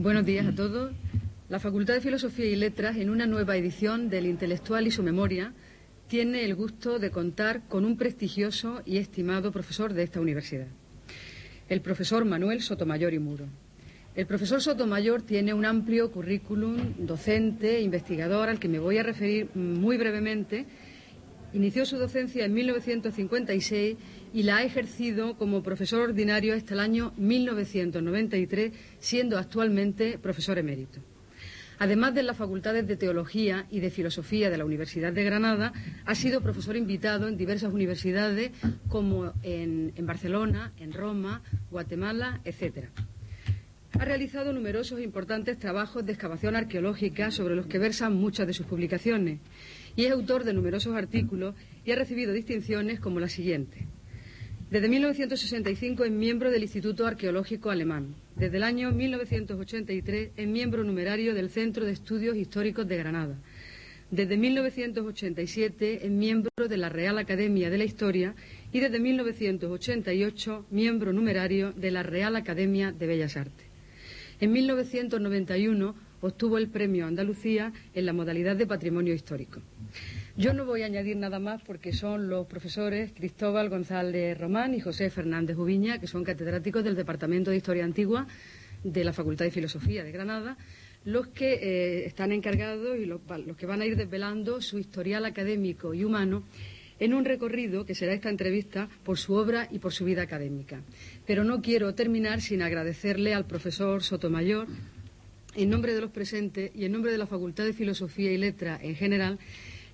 Buenos días a todos. La Facultad de Filosofía y Letras, en una nueva edición del Intelectual y su Memoria, tiene el gusto de contar con un prestigioso y estimado profesor de esta universidad, el profesor Manuel Sotomayor y Muro. El profesor Sotomayor tiene un amplio currículum docente e investigador al que me voy a referir muy brevemente. Inició su docencia en 1956 y la ha ejercido como profesor ordinario hasta el año 1993, siendo actualmente profesor emérito. Además de las facultades de Teología y de Filosofía de la Universidad de Granada, ha sido profesor invitado en diversas universidades como en Barcelona, en Roma, Guatemala, etc. Ha realizado numerosos e importantes trabajos de excavación arqueológica sobre los que versan muchas de sus publicaciones y es autor de numerosos artículos y ha recibido distinciones como la siguiente. Desde 1965 es miembro del Instituto Arqueológico Alemán. Desde el año 1983 es miembro numerario del Centro de Estudios Históricos de Granada. Desde 1987 es miembro de la Real Academia de la Historia y desde 1988 miembro numerario de la Real Academia de Bellas Artes. En 1991 obtuvo el Premio Andalucía en la modalidad de Patrimonio Histórico. Yo no voy a añadir nada más porque son los profesores Cristóbal González Román y José Fernández Ubiña, que son catedráticos del Departamento de Historia Antigua de la Facultad de Filosofía de Granada, los que están encargados y los que van a ir desvelando su historial académico y humano en un recorrido que será esta entrevista por su obra y por su vida académica. Pero no quiero terminar sin agradecerle al profesor Sotomayor, en nombre de los presentes y en nombre de la Facultad de Filosofía y Letras en general,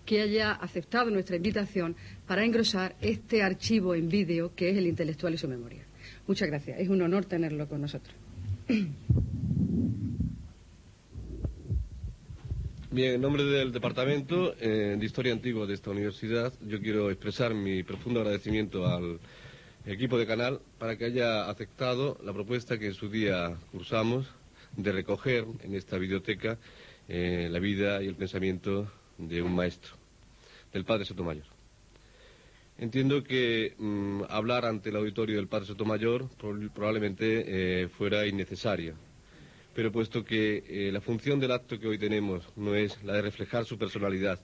que haya aceptado nuestra invitación para engrosar este archivo en vídeo que es el Intelectual y su Memoria. Muchas gracias. Es un honor tenerlo con nosotros. Bien, en nombre del Departamento de Historia Antigua de esta universidad, yo quiero expresar mi profundo agradecimiento al equipo de Canal para que haya aceptado la propuesta que en su día cursamos de recoger en esta biblioteca la vida y el pensamiento de un maestro, del padre Sotomayor. Entiendo que hablar ante el auditorio del padre Sotomayor probablemente fuera innecesario. Pero puesto que la función del acto que hoy tenemos no es la de reflejar su personalidad,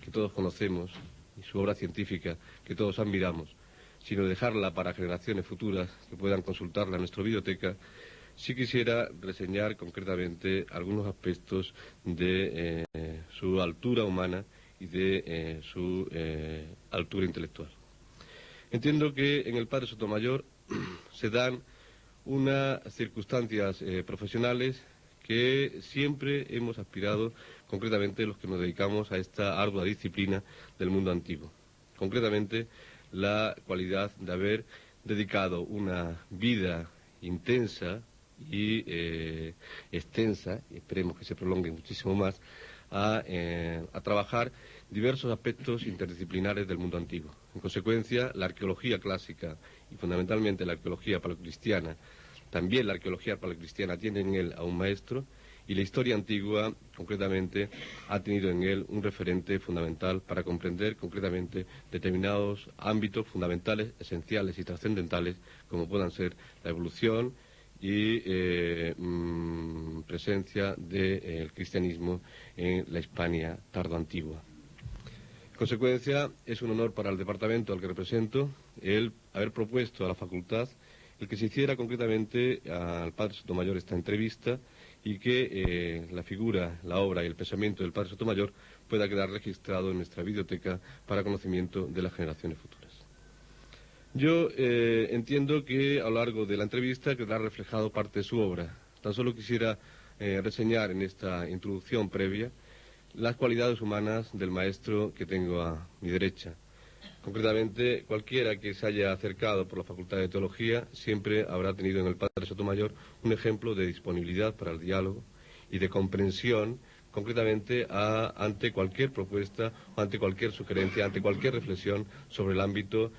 que todos conocemos, y su obra científica, que todos admiramos, sino dejarla para generaciones futuras que puedan consultarla en nuestra biblioteca, sí quisiera reseñar concretamente algunos aspectos de su altura humana y de su altura intelectual. Entiendo que en el padre Sotomayor se dan unas circunstancias profesionales que siempre hemos aspirado, concretamente los que nos dedicamos a esta ardua disciplina del mundo antiguo. Concretamente, la cualidad de haber dedicado una vida intensa y extensa, y esperemos que se prolongue muchísimo más, a trabajar diversos aspectos interdisciplinares del mundo antiguo. En consecuencia, la arqueología clásica y fundamentalmente la arqueología paleocristiana, también la arqueología paleocristiana tiene en él a un maestro, y la historia antigua, concretamente, ha tenido en él un referente fundamental para comprender concretamente determinados ámbitos fundamentales, esenciales y trascendentales, como puedan ser la evolución y presencia del cristianismo en la Hispania tardoantigua. En consecuencia, es un honor para el departamento al que represento el haber propuesto a la facultad el que se hiciera concretamente al padre Sotomayor esta entrevista y que la figura, la obra y el pensamiento del padre Sotomayor pueda quedar registrado en nuestra biblioteca para conocimiento de las generaciones futuras. Yo entiendo que a lo largo de la entrevista quedará reflejado parte de su obra. Tan solo quisiera reseñar en esta introducción previa las cualidades humanas del maestro que tengo a mi derecha. Concretamente, cualquiera que se haya acercado por la Facultad de Teología siempre habrá tenido en el padre Sotomayor un ejemplo de disponibilidad para el diálogo y de comprensión, concretamente ante cualquier propuesta, ante cualquier sugerencia, ante cualquier reflexión sobre el ámbito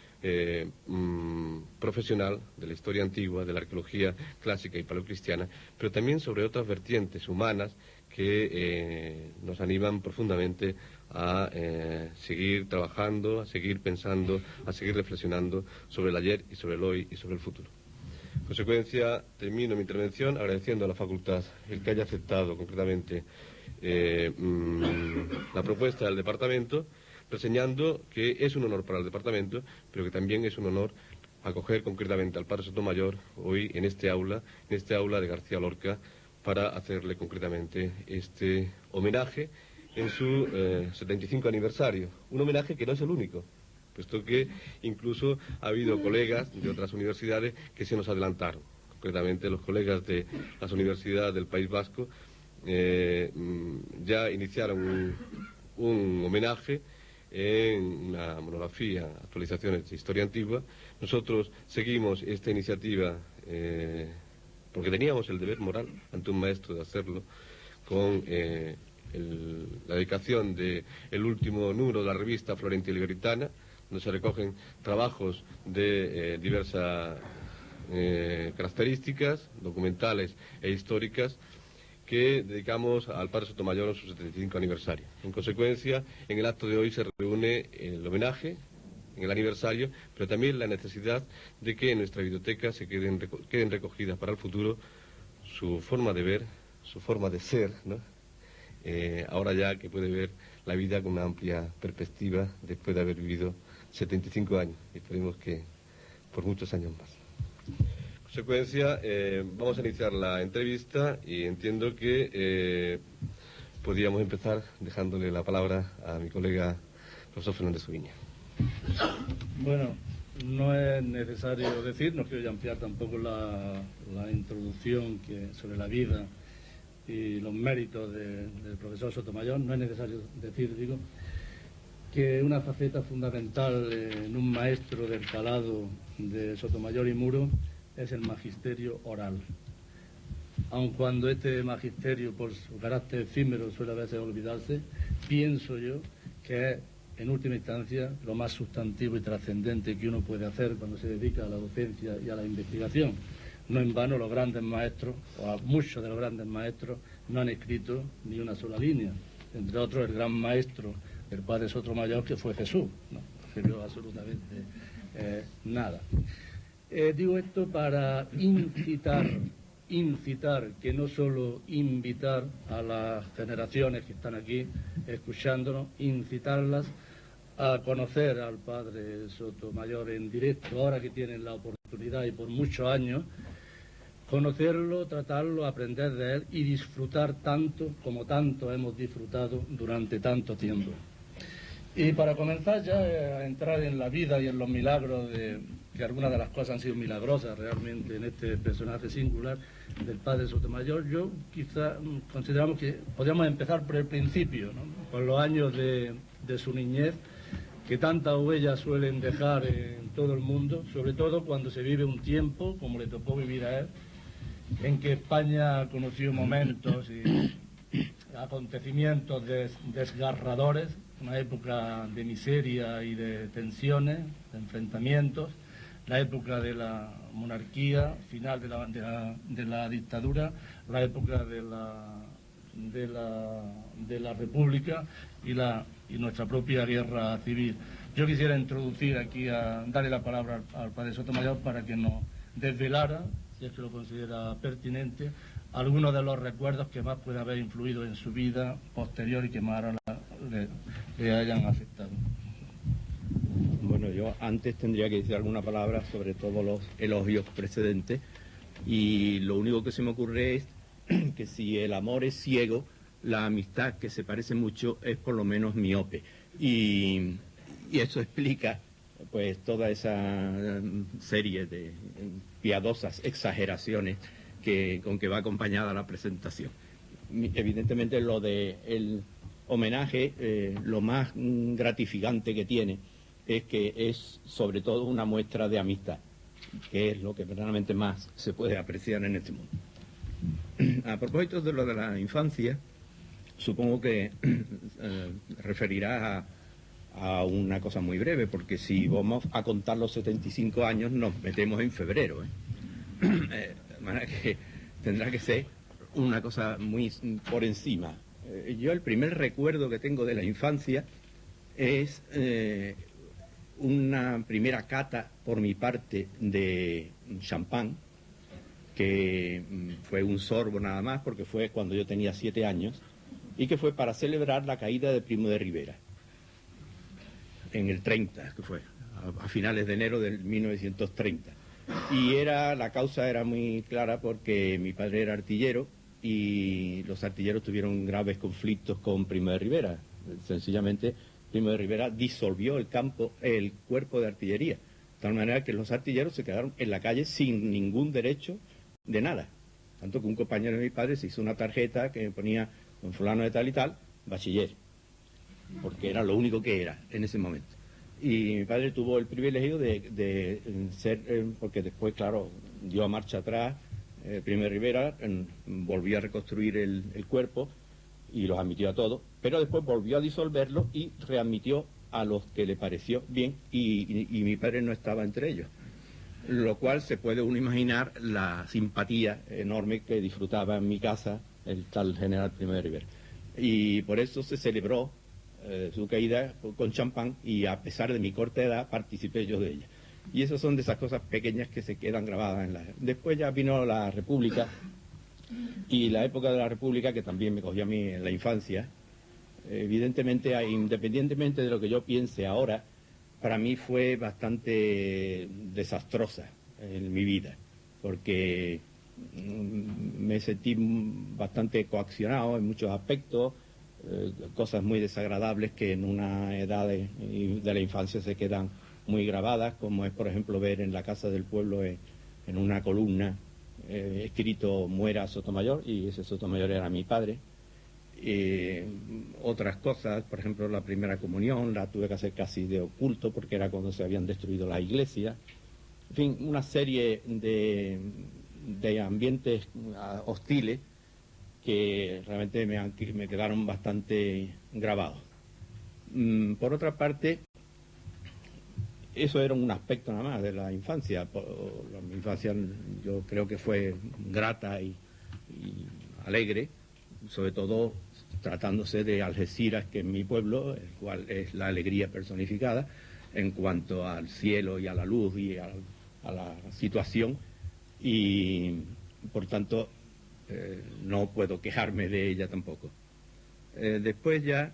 profesional de la historia antigua, de la arqueología clásica y paleocristiana, pero también sobre otras vertientes humanas que nos animan profundamente a seguir trabajando, a seguir pensando, a seguir reflexionando sobre el ayer y sobre el hoy y sobre el futuro. En consecuencia, termino mi intervención agradeciendo a la facultad el que haya aceptado concretamente la propuesta del departamento, reseñando que es un honor para el departamento, pero que también es un honor acoger concretamente al padre Sotomayor hoy en este aula de García Lorca, para hacerle concretamente este homenaje en su 75 aniversario. Un homenaje que no es el único, puesto que incluso ha habido colegas de otras universidades que se nos adelantaron. Concretamente los colegas de las universidades del País Vasco ya iniciaron un homenaje en una monografía, actualizaciones de historia antigua. Nosotros seguimos esta iniciativa porque teníamos el deber moral ante un maestro de hacerlo, con la dedicación del último número de la revista Florenta y Libertana, donde se recogen trabajos de diversas características, documentales e históricas, que dedicamos al padre Sotomayor en su 75 aniversario. En consecuencia, en el acto de hoy se reúne el homenaje, en el aniversario, pero también la necesidad de que en nuestra biblioteca se queden recogidas para el futuro su forma de ver, su forma de ser, ¿no? Ahora ya que puede ver la vida con una amplia perspectiva después de haber vivido 75 años, y esperemos que por muchos años más. En consecuencia, vamos a iniciar la entrevista y entiendo que podríamos empezar dejándole la palabra a mi colega profesor Fernández Ubiña. Bueno, no es necesario decir, no quiero ampliar tampoco la introducción sobre la vida y los méritos del profesor Sotomayor. No es necesario decir, digo, que una faceta fundamental en un maestro del calado de Sotomayor y Muro es el magisterio oral. Aun cuando este magisterio, por su carácter efímero, suele a veces olvidarse, pienso yo que es, en última instancia, lo más sustantivo y trascendente que uno puede hacer cuando se dedica a la docencia y a la investigación. No en vano los grandes maestros, o muchos de los grandes maestros, no han escrito ni una sola línea. Entre otros, el gran maestro del padre Sotomayor, que fue Jesús, no escribió absolutamente nada. Digo esto para incitar, que no solo invitar a las generaciones que están aquí escuchándonos, incitarlas a conocer al padre Sotomayor en directo, ahora que tienen la oportunidad y por muchos años, conocerlo, tratarlo, aprender de él y disfrutar tanto como tanto hemos disfrutado durante tanto tiempo. Y para comenzar ya a entrar en la vida y en los milagros, que algunas de las cosas han sido milagrosas realmente en este personaje singular del padre Sotomayor, yo quizá consideramos que podríamos empezar por el principio, ¿no? Por los años de su niñez, que tantas huellas suelen dejar en todo el mundo, sobre todo cuando se vive un tiempo, como le tocó vivir a él, en que España conoció momentos y acontecimientos desgarradores, una época de miseria y de tensiones, de enfrentamientos, la época de la monarquía, final de la dictadura, la época de la república y nuestra propia guerra civil. Yo quisiera introducir aquí, darle la palabra al padre Sotomayor para que nos desvelara, si es que lo considera pertinente, algunos de los recuerdos que más puede haber influido en su vida posterior y que más ahora le hayan afectado. Bueno, yo antes tendría que decir alguna palabra sobre todos los elogios precedentes, y lo único que se me ocurre es que si el amor es ciego, la amistad, que se parece mucho, es por lo menos miope, y eso explica pues toda esa serie de piadosas exageraciones con que va acompañada la presentación. Evidentemente lo del homenaje, lo más gratificante que tiene es que es sobre todo una muestra de amistad, que es lo que verdaderamente más se puede apreciar en este mundo. A propósito de lo de la infancia, supongo que referirá a una cosa muy breve, porque si vamos a contar los 75 años nos metemos en febrero, de manera que tendrá que ser una cosa muy por encima. Yo el primer recuerdo que tengo de la infancia es una primera cata por mi parte de champán, que fue un sorbo nada más, porque fue cuando yo tenía 7 años, y que fue para celebrar la caída de Primo de Rivera, en el 30, que fue, a finales de enero del 1930. Y la causa era muy clara porque mi padre era artillero y los artilleros tuvieron graves conflictos con Primo de Rivera. Sencillamente, Primo de Rivera disolvió el cuerpo de artillería, de tal manera que los artilleros se quedaron en la calle sin ningún derecho de nada. Tanto que un compañero de mi padre se hizo una tarjeta que ponía con fulano de tal y tal, bachiller, porque era lo único que era en ese momento. Y mi padre tuvo el privilegio de ser, porque después, claro, dio marcha atrás, Primo de Rivera volvió a reconstruir el cuerpo y los admitió a todos, pero después volvió a disolverlo y readmitió a los que le pareció bien, y mi padre no estaba entre ellos. Lo cual se puede uno imaginar la simpatía enorme que disfrutaba en mi casa el tal general Primo de Rivera. Y por eso se celebró su caída con champán, y a pesar de mi corta edad participé yo de ella. Y esas son de esas cosas pequeñas que se quedan grabadas en la... Después ya vino la República, y la época de la República, que también me cogió a mí en la infancia, evidentemente, independientemente de lo que yo piense ahora, para mí fue bastante desastrosa en mi vida, porque me sentí bastante coaccionado en muchos aspectos, cosas muy desagradables que en una edad de la infancia se quedan muy grabadas, como es, por ejemplo, ver en la Casa del Pueblo en una columna escrito "Muera Sotomayor", y ese Sotomayor era mi padre. Otras cosas, por ejemplo, la primera comunión la tuve que hacer casi de oculto porque era cuando se habían destruido las iglesias. En fin, una serie de ambientes hostiles que realmente me quedaron bastante grabados. Por otra parte, eso era un aspecto nada más de la infancia. Mi infancia yo creo que fue grata y alegre, sobre todo tratándose de Algeciras, que es mi pueblo, el cual es la alegría personificada en cuanto al cielo y a la luz y a la situación, y por tanto no puedo quejarme de ella tampoco. Después ya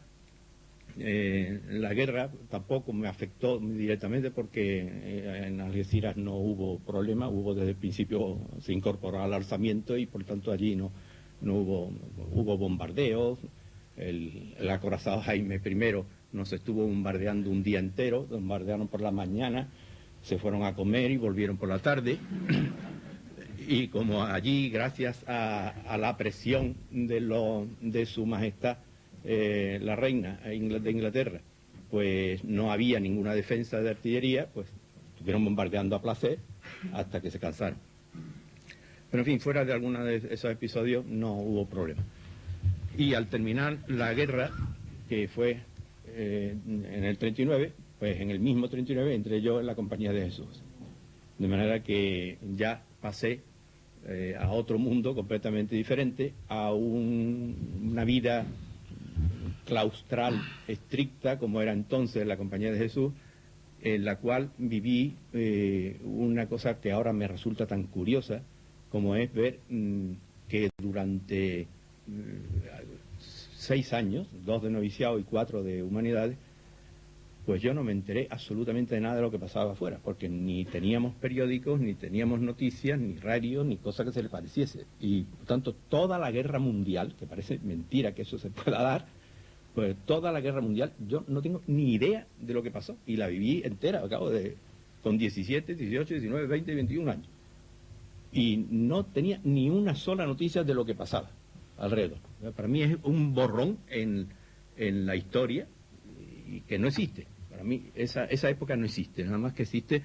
la guerra tampoco me afectó directamente porque en Algeciras no hubo problema, desde el principio se incorporó al alzamiento y por tanto allí no hubo bombardeos. El acorazado Jaime I nos estuvo bombardeando un día entero, bombardearon por la mañana, se fueron a comer y volvieron por la tarde. Y como allí, gracias a la presión de su majestad, la reina de Inglaterra, pues no había ninguna defensa de artillería, pues estuvieron bombardeando a placer hasta que se cansaron. Pero en fin, fuera de alguno de esos episodios no hubo problema. Y al terminar la guerra, que fue en el 39, pues en el mismo 39 entré yo en la Compañía de Jesús. De manera que ya pasé a otro mundo completamente diferente, a una vida claustral estricta, como era entonces la Compañía de Jesús, en la cual viví una cosa que ahora me resulta tan curiosa, como es ver que durante 6 años, 2 de noviciado y 4 de humanidades, pues yo no me enteré absolutamente de nada de lo que pasaba afuera, porque ni teníamos periódicos, ni teníamos noticias, ni radio, ni cosa que se le pareciese. Y por tanto, toda la guerra mundial, que parece mentira que eso se pueda dar, pues toda la guerra mundial, yo no tengo ni idea de lo que pasó, y la viví entera, con 17, 18, 19, 20, 21 años. Y no tenía ni una sola noticia de lo que pasaba alrededor. Para mí es un borrón en la historia y que no existe. Para mí esa época no existe, nada más que existe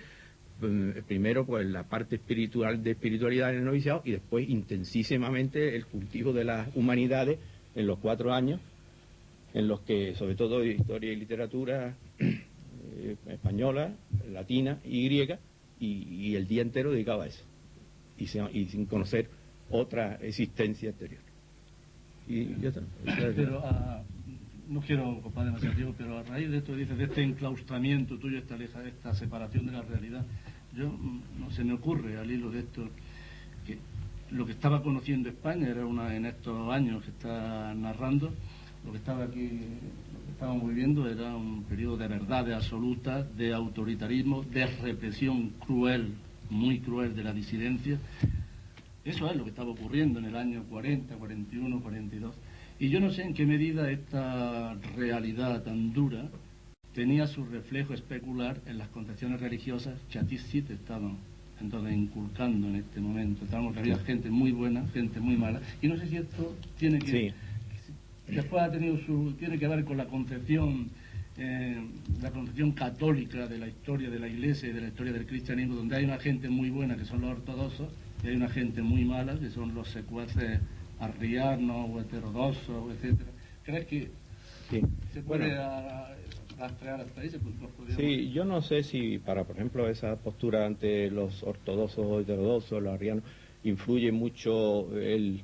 primero pues la parte espiritual de espiritualidad en el noviciado, y después intensísimamente el cultivo de las humanidades en los 4 años en los que, sobre todo, historia y literatura española, latina y griega, y el día entero dedicado a eso, y sin conocer otra existencia exterior. Y ya está. Pero no quiero ocupar demasiado tiempo, pero a raíz de esto, dices, de este enclaustramiento tuyo, esta separación de la realidad, no se me ocurre al hilo de esto que lo que estaba conociendo España era en estos años que está narrando, lo que estaba aquí, lo que estábamos viviendo era un periodo de verdades absolutas, de autoritarismo, de represión cruel, muy cruel de la disidencia. Eso es lo que estaba ocurriendo en el año 40, 41, 42. Y yo no sé en qué medida esta realidad tan dura tenía su reflejo especular en las concepciones religiosas que a ti sí te estaban entonces inculcando en este momento. Estábamos, había gente muy buena, gente muy mala. Y no sé si esto tiene que... Sí. Después ha tenido tiene que ver con la concepción católica de la historia de la Iglesia y de la historia del cristianismo, donde hay una gente muy buena que son los ortodoxos y hay una gente muy mala que son los secuaces arrianos o heterodoxos, etcétera. ¿Crees que se puede rastrear hasta ahí? Sí, yo no sé si por ejemplo, esa postura ante los ortodoxos o heterodoxos, los arrianos, influye mucho el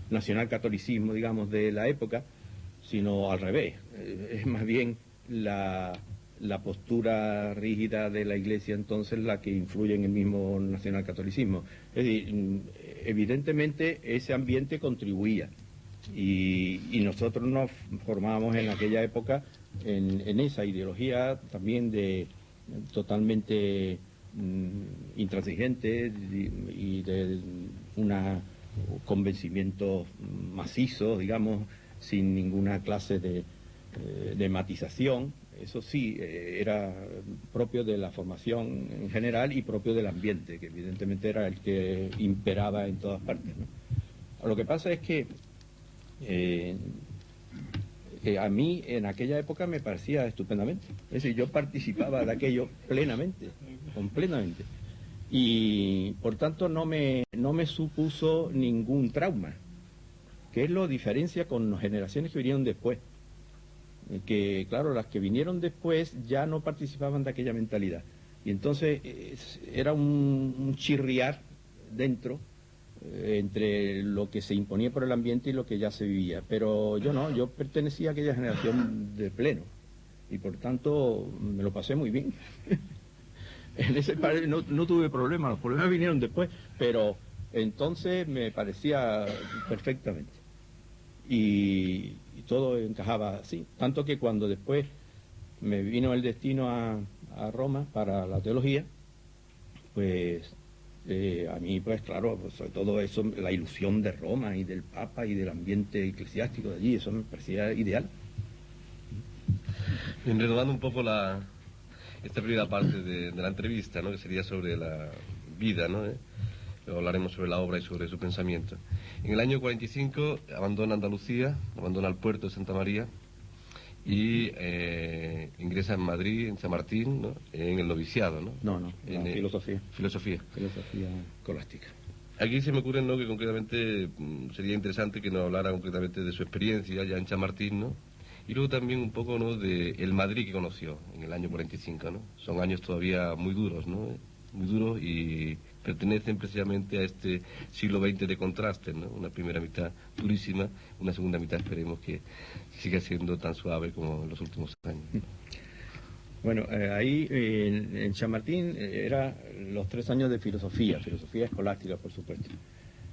nacionalcatolicismo, digamos, de la época, sino al revés. Es más bien la postura rígida de la Iglesia entonces la que influye en el mismo nacionalcatolicismo. Es decir, evidentemente ese ambiente contribuía y nosotros nos formábamos en aquella época en esa ideología también de totalmente intransigente y de una convencimiento macizo, digamos, sin ninguna clase de matización. Eso sí, era propio de la formación en general y propio del ambiente, que evidentemente era el que imperaba en todas partes, ¿no? Lo que pasa es que a mí en aquella época me parecía estupendamente. Es decir, yo participaba de aquello plenamente, completamente. Y por tanto no me supuso ningún trauma, que es lo diferencia con las generaciones que vinieron después. Que claro, las que vinieron después ya no participaban de aquella mentalidad. Y entonces era un chirriar dentro entre lo que se imponía por el ambiente y lo que ya se vivía. Pero yo no, yo pertenecía a aquella generación de pleno y por tanto me lo pasé muy bien. En ese no tuve problemas, los problemas vinieron después, pero entonces me parecía perfectamente. Y todo encajaba así. Tanto que cuando después me vino el destino a Roma para la teología, pues a mí, pues claro, pues, sobre todo eso, la ilusión de Roma y del Papa y del ambiente eclesiástico de allí, eso me parecía ideal. Bien, retomando un poco esta primera parte de la entrevista, ¿no?, que sería sobre la vida, ¿no? Luego hablaremos sobre la obra y sobre su pensamiento. En el año 45 abandona Andalucía, abandona el puerto de Santa María y ingresa en Madrid, en Chamartín, ¿no?, en el noviciado, ¿no? No, en filosofía. Filosofía. Filosofía escolástica. Aquí se me ocurre, ¿no?, que concretamente sería interesante que nos hablara concretamente de su experiencia ya en Chamartín, ¿no? Y luego también un poco, ¿no?, de el Madrid que conoció en el año 45, ¿no? Son años todavía muy duros, ¿no? Muy duros y pertenecen precisamente a este siglo XX de contrastes, ¿no? Una primera mitad durísima, una segunda mitad esperemos que siga siendo tan suave como en los últimos años. Bueno, ahí en Chamartín era los 3 años de filosofía escolástica, por supuesto.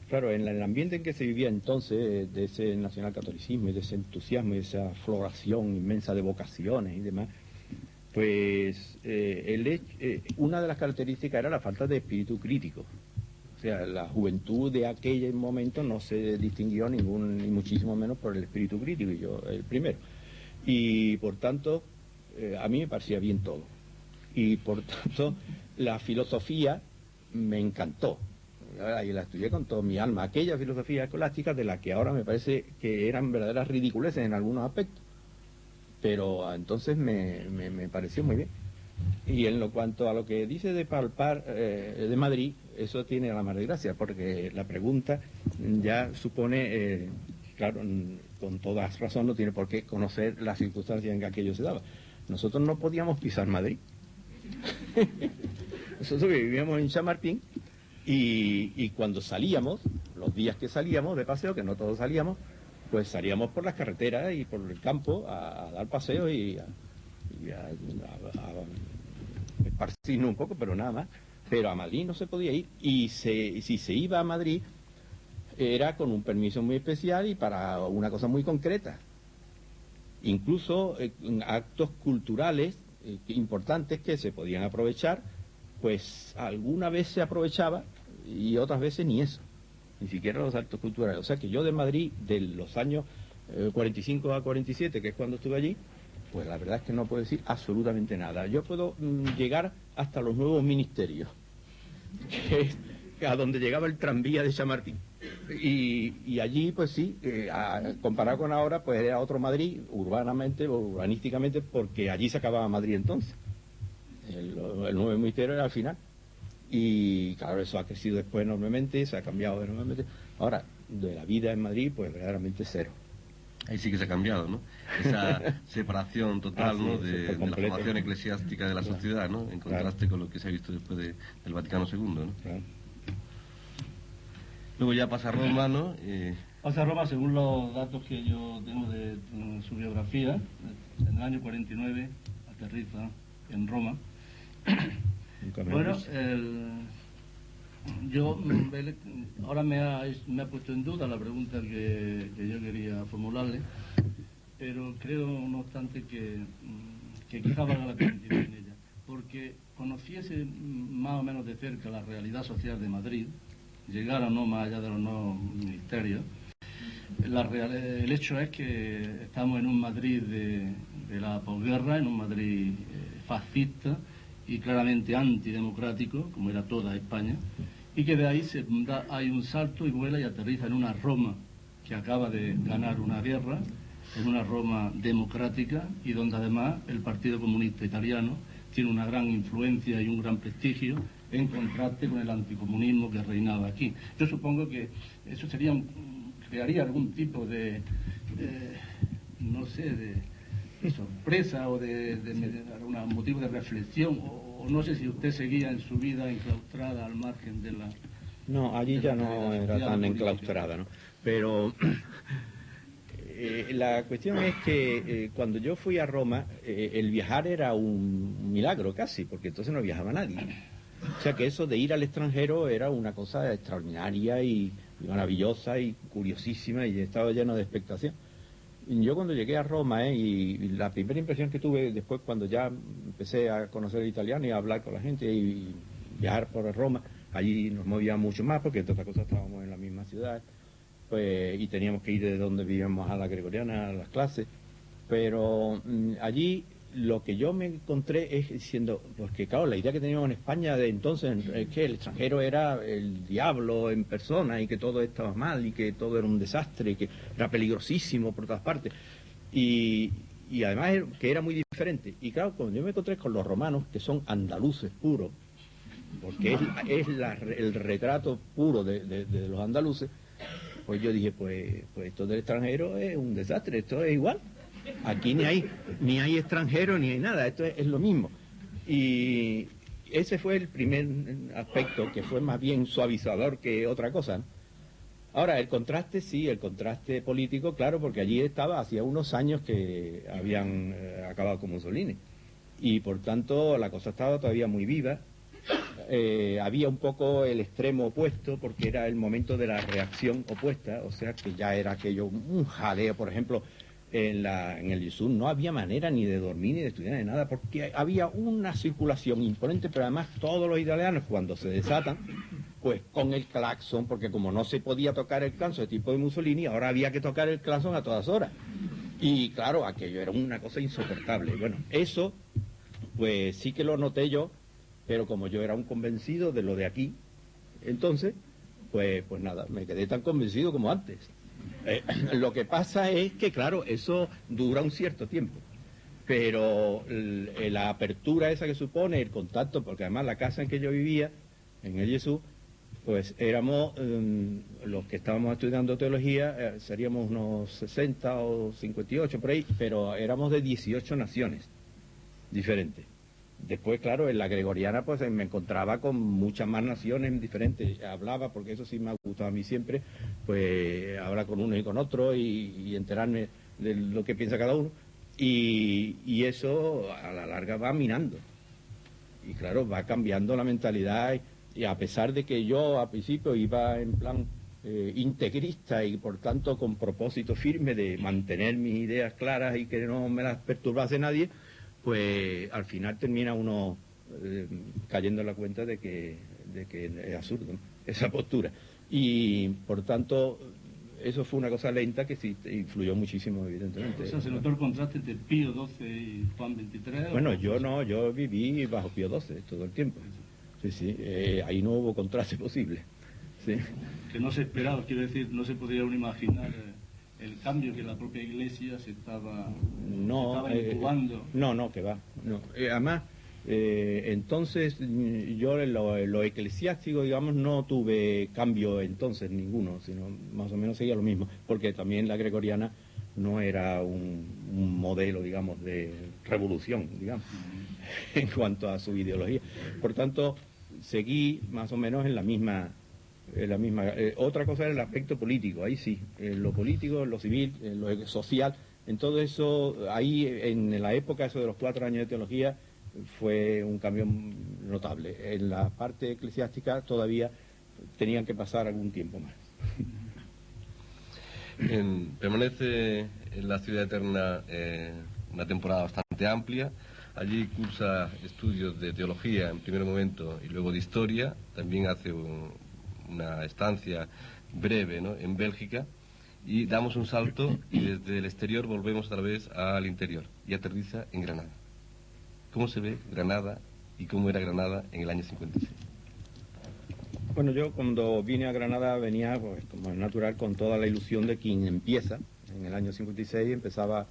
Claro, en el ambiente en que se vivía entonces, de ese nacionalcatolicismo y de ese entusiasmo y de esa floración inmensa de vocaciones y demás, pues una de las características era la falta de espíritu crítico. O sea, la juventud de aquel momento no se distinguió ni muchísimo menos por el espíritu crítico, y yo el primero. Y por tanto, a mí me parecía bien todo. Y por tanto, la filosofía me encantó. Y la estudié con toda mi alma. Aquella filosofía escolástica de la que ahora me parece que eran verdaderas ridiculeces en algunos aspectos. Pero entonces me pareció muy bien. Y en cuanto a lo que dice de palpar de Madrid, eso tiene la más de gracia, porque la pregunta ya supone, claro, con toda razón no tiene por qué conocer las circunstancias en que aquello se daba. Nosotros no podíamos pisar Madrid. Nosotros vivíamos en Chamartín y cuando salíamos, los días que salíamos de paseo, que no todos salíamos, pues salíamos por las carreteras y por el campo a dar paseos y a esparcirnos un poco, pero nada más. pero a Madrid no se podía ir, y si se iba a Madrid era con un permiso muy especial y para una cosa muy concreta. Incluso actos culturales importantes que se podían aprovechar, pues alguna vez se aprovechaba y otras veces ni eso, ni siquiera los actos culturales. O sea que yo de Madrid, de los años 45 a 47, que es cuando estuve allí, pues la verdad es que no puedo decir absolutamente nada. Yo puedo llegar hasta los nuevos ministerios, que es a donde llegaba el tranvía de Chamartín. Y allí, pues sí, comparado con ahora, pues era otro Madrid, urbanísticamente, porque allí se acababa Madrid entonces. El nuevo ministerio era al final. Y claro, eso ha crecido después enormemente, se ha cambiado enormemente. Ahora, de la vida en Madrid, pues verdaderamente cero. Ahí sí que se ha cambiado, ¿no? Esa separación total, ¿no? De la formación eclesiástica de la sociedad, ¿no? En contraste con lo que se ha visto después del Vaticano II, ¿no? Claro. Luego ya pasa a Roma, ¿no? Pasa a Roma, según los datos que yo tengo de su biografía, en el año 49 aterriza en Roma. Bueno, ahora me ha puesto en duda la pregunta que yo quería formularle, pero creo, no obstante, que quizá valga la pena incidir en ella, porque conociese más o menos de cerca la realidad social de Madrid, llegar o no más allá de los nuevos ministerios. El hecho es que estamos en un Madrid de la posguerra, en un Madrid fascista y claramente antidemocrático, como era toda España, y que de ahí hay un salto y vuela y aterriza en una Roma que acaba de ganar una guerra, en una Roma democrática y donde además el Partido Comunista Italiano tiene una gran influencia y un gran prestigio en contraste con el anticomunismo que reinaba aquí. Yo supongo que eso crearía algún tipo de sorpresa o de algún motivo de reflexión, o no sé si usted seguía en su vida enclaustrada al margen de la... No, allí ya no era tan enclaustrada, ¿no? Pero la cuestión es que cuando yo fui a Roma, el viajar era un milagro casi, porque entonces no viajaba nadie. O sea que eso de ir al extranjero era una cosa extraordinaria y maravillosa y curiosísima, y estaba lleno de expectación. Yo cuando llegué a Roma, y la primera impresión que tuve después cuando ya empecé a conocer el italiano y a hablar con la gente y viajar por Roma, allí nos movíamos mucho más porque entre otras cosas estábamos en la misma ciudad, pues, y teníamos que ir de donde vivíamos a la Gregoriana, a las clases, pero allí lo que yo me encontré es diciendo, porque claro, la idea que teníamos en España de entonces es que el extranjero era el diablo en persona y que todo estaba mal y que todo era un desastre y que era peligrosísimo por todas partes y además que era muy diferente. Y claro, cuando yo me encontré con los romanos, que son andaluces puros, porque es el retrato puro de los andaluces, pues yo dije, pues esto del extranjero es un desastre, esto es igual. Aquí ni hay extranjeros ni hay nada, esto es lo mismo. Y ese fue el primer aspecto, que fue más bien suavizador que otra cosa, ¿no? Ahora, el contraste, sí, el contraste político, claro, porque allí hacía unos años que habían acabado con Mussolini. Y por tanto la cosa estaba todavía muy viva. Había un poco el extremo opuesto, porque era el momento de la reacción opuesta, o sea que ya era aquello, un jaleo, por ejemplo. En el Gesù no había manera ni de dormir ni de estudiar ni nada, porque había una circulación imponente, pero además todos los italianos cuando se desatan, pues con el claxon, porque como no se podía tocar el claxon de tipo de Mussolini, ahora había que tocar el claxon a todas horas. Y claro, aquello era una cosa insoportable. Bueno, eso, pues sí que lo noté yo, pero como yo era un convencido de lo de aquí, entonces, pues nada, me quedé tan convencido como antes. Lo que pasa es que, claro, eso dura un cierto tiempo, pero la apertura esa que supone el contacto, porque además la casa en que yo vivía, en el Gesù, pues éramos, los que estábamos estudiando teología, seríamos unos 60 o 58 por ahí, pero éramos de 18 naciones diferentes. Después, claro, en la Gregoriana pues me encontraba con muchas más naciones diferentes. Hablaba, porque eso sí me ha gustado a mí siempre, pues hablar con uno y con otro y enterarme de lo que piensa cada uno. Y eso a la larga va minando. y claro, va cambiando la mentalidad y a pesar de que yo al principio iba en plan integrista y por tanto con propósito firme de mantener mis ideas claras y que no me las perturbase nadie, pues al final termina uno cayendo en la cuenta de que es absurdo, ¿no?, esa postura. Y por tanto, eso fue una cosa lenta que sí influyó muchísimo, evidentemente. O sea, ¿se notó el contraste entre Pío XII y Juan XXIII? Bueno, yo viví bajo Pío XII todo el tiempo. Sí, ahí no hubo contraste posible. Sí. Que no se esperaba, quiero decir, no se podía uno imaginar el cambio que la propia Iglesia se estaba incubando. No, que va. No. Además, entonces yo en lo eclesiástico, digamos, no tuve cambio entonces ninguno, sino más o menos seguía lo mismo, porque también la gregoriana no era un modelo, digamos, de revolución, digamos, en cuanto a su ideología. Por tanto, seguí más o menos en la misma. Otra cosa era el aspecto político, ahí sí, en lo político, en lo civil, en lo social, en todo eso, ahí en la época eso de los 4 años de teología fue un cambio notable. En la parte eclesiástica todavía tenían que pasar algún tiempo más. Permanece en la Ciudad Eterna una temporada bastante amplia. Allí cursa estudios de teología en primer momento y luego de historia. También hace una estancia breve, ¿no?, en Bélgica, y damos un salto y desde el exterior volvemos otra vez al interior y aterriza en Granada. ¿Cómo se ve Granada y cómo era Granada en el año 56? Bueno, yo cuando vine a Granada venía, pues, como es natural, con toda la ilusión de quien empieza. En el año 56 empezaba,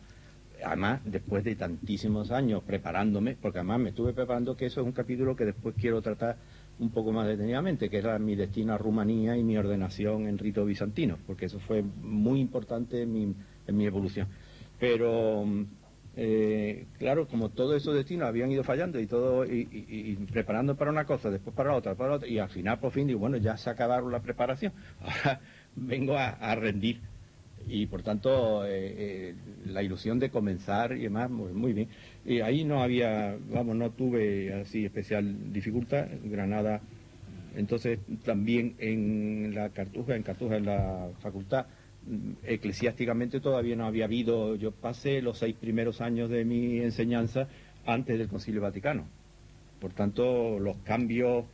además, después de tantísimos años preparándome, porque además me estuve preparando, que eso es un capítulo que después quiero tratar un poco más detenidamente, que era mi destino a Rumanía y mi ordenación en rito bizantino, porque eso fue muy importante en mi evolución. Pero, claro, como todos esos destinos habían ido fallando y todo, y preparando para una cosa, después para otra, y al final por fin digo, bueno, ya se acabaron la preparación, ahora vengo a rendir. Y por tanto, la ilusión de comenzar y demás, muy bien. Y ahí no tuve así especial dificultad. Granada, entonces también en Cartuja, en la facultad, eclesiásticamente todavía no había habido. Yo pasé los 6 primeros años de mi enseñanza antes del Concilio Vaticano. Por tanto, los cambios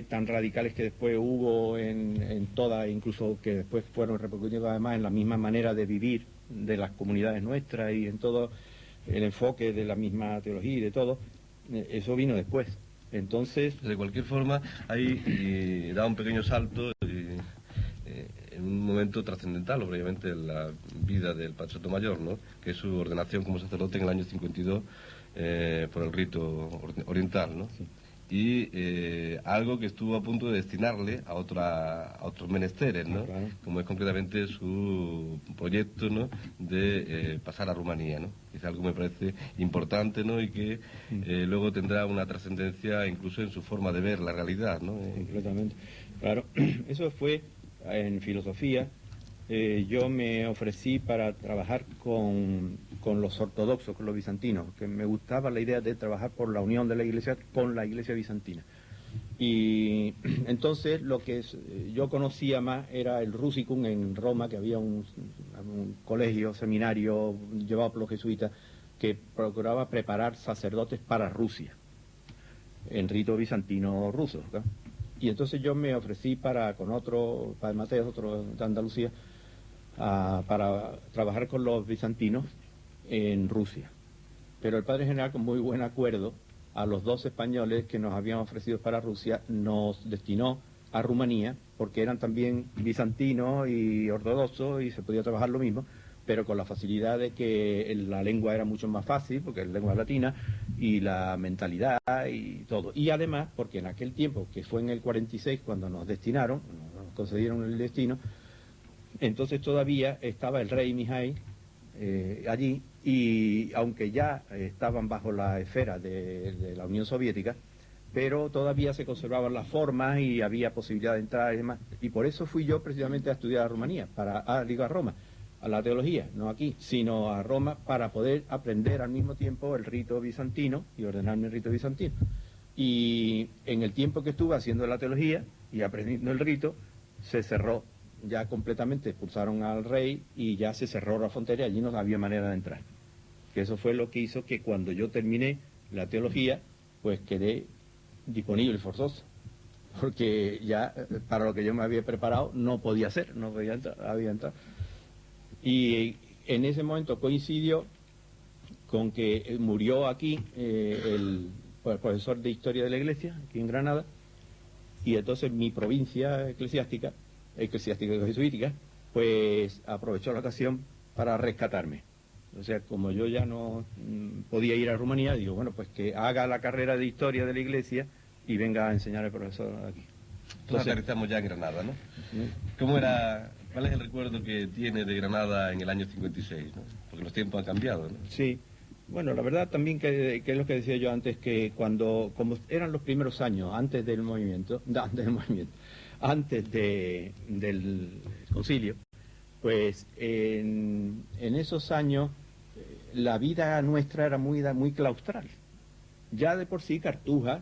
tan radicales que después hubo en toda, incluso que después fueron repercutidos además en la misma manera de vivir de las comunidades nuestras y en todo el enfoque de la misma teología y de todo, eso vino después. Entonces, de cualquier forma, ahí da un pequeño salto en un momento trascendental, obviamente, en la vida del Padre Sotomayor, ¿no?, que es su ordenación como sacerdote en el año 52 por el rito oriental, ¿no? Sí. Y algo que estuvo a punto de destinarle a otros menesteres, ¿no? Claro. Como es concretamente su proyecto, ¿no?, de pasar a Rumanía, ¿no? Es algo que me parece importante, ¿no?, y que luego tendrá una trascendencia incluso en su forma de ver la realidad, ¿no? Completamente. Claro, eso fue en filosofía. Yo me ofrecí para trabajar con los ortodoxos, con los bizantinos, que me gustaba la idea de trabajar por la unión de la Iglesia con la Iglesia bizantina. Y entonces lo que yo conocía más era el Rusicum en Roma, que había un colegio, seminario llevado por los jesuitas, que procuraba preparar sacerdotes para Rusia, en rito bizantino ruso, ¿no? Y entonces yo me ofrecí con otro, Padre Mateo, otro de Andalucía, para trabajar con los bizantinos en Rusia. Pero el Padre General, con muy buen acuerdo, a los 2 españoles que nos habían ofrecido para Rusia, nos destinó a Rumanía, porque eran también bizantinos y ortodoxos y se podía trabajar lo mismo, pero con la facilidad de que la lengua era mucho más fácil, porque es lengua latina, y la mentalidad y todo. Y además, porque en aquel tiempo, que fue en el 46, cuando nos destinaron, nos concedieron el destino, entonces todavía estaba el rey Mijaíl allí, y aunque ya estaban bajo la esfera de la Unión Soviética, pero todavía se conservaban las formas y había posibilidad de entrar y demás. Y por eso fui yo precisamente a estudiar a Rumanía, digo a Roma, a la teología, no aquí, sino a Roma, para poder aprender al mismo tiempo el rito bizantino y ordenarme el rito bizantino. Y en el tiempo que estuve haciendo la teología y aprendiendo el rito, se cerró ya completamente, expulsaron al rey y ya se cerró la frontera y allí no había manera de entrar. Que eso fue lo que hizo que cuando yo terminé la teología, pues quedé disponible forzoso, porque ya para lo que yo me había preparado no podía hacer, no podía entrar, había entrado. Y en ese momento coincidió con que murió aquí el profesor de Historia de la Iglesia, aquí en Granada, y entonces mi provincia eclesiástica jesuítica, pues aprovechó la ocasión para rescatarme. O sea, como yo ya no podía ir a Rumanía, digo, bueno, pues que haga la carrera de Historia de la Iglesia y venga a enseñar al profesor aquí. Entonces aterrizamos ya en Granada, ¿no? ¿Cuál es el recuerdo que tiene de Granada en el año 56, ¿no? Porque los tiempos han cambiado, ¿no? Sí. Bueno, la verdad también que es lo que decía yo antes, que como eran los primeros años, antes del del concilio, pues en esos años la vida nuestra era muy claustral. Ya de por sí Cartuja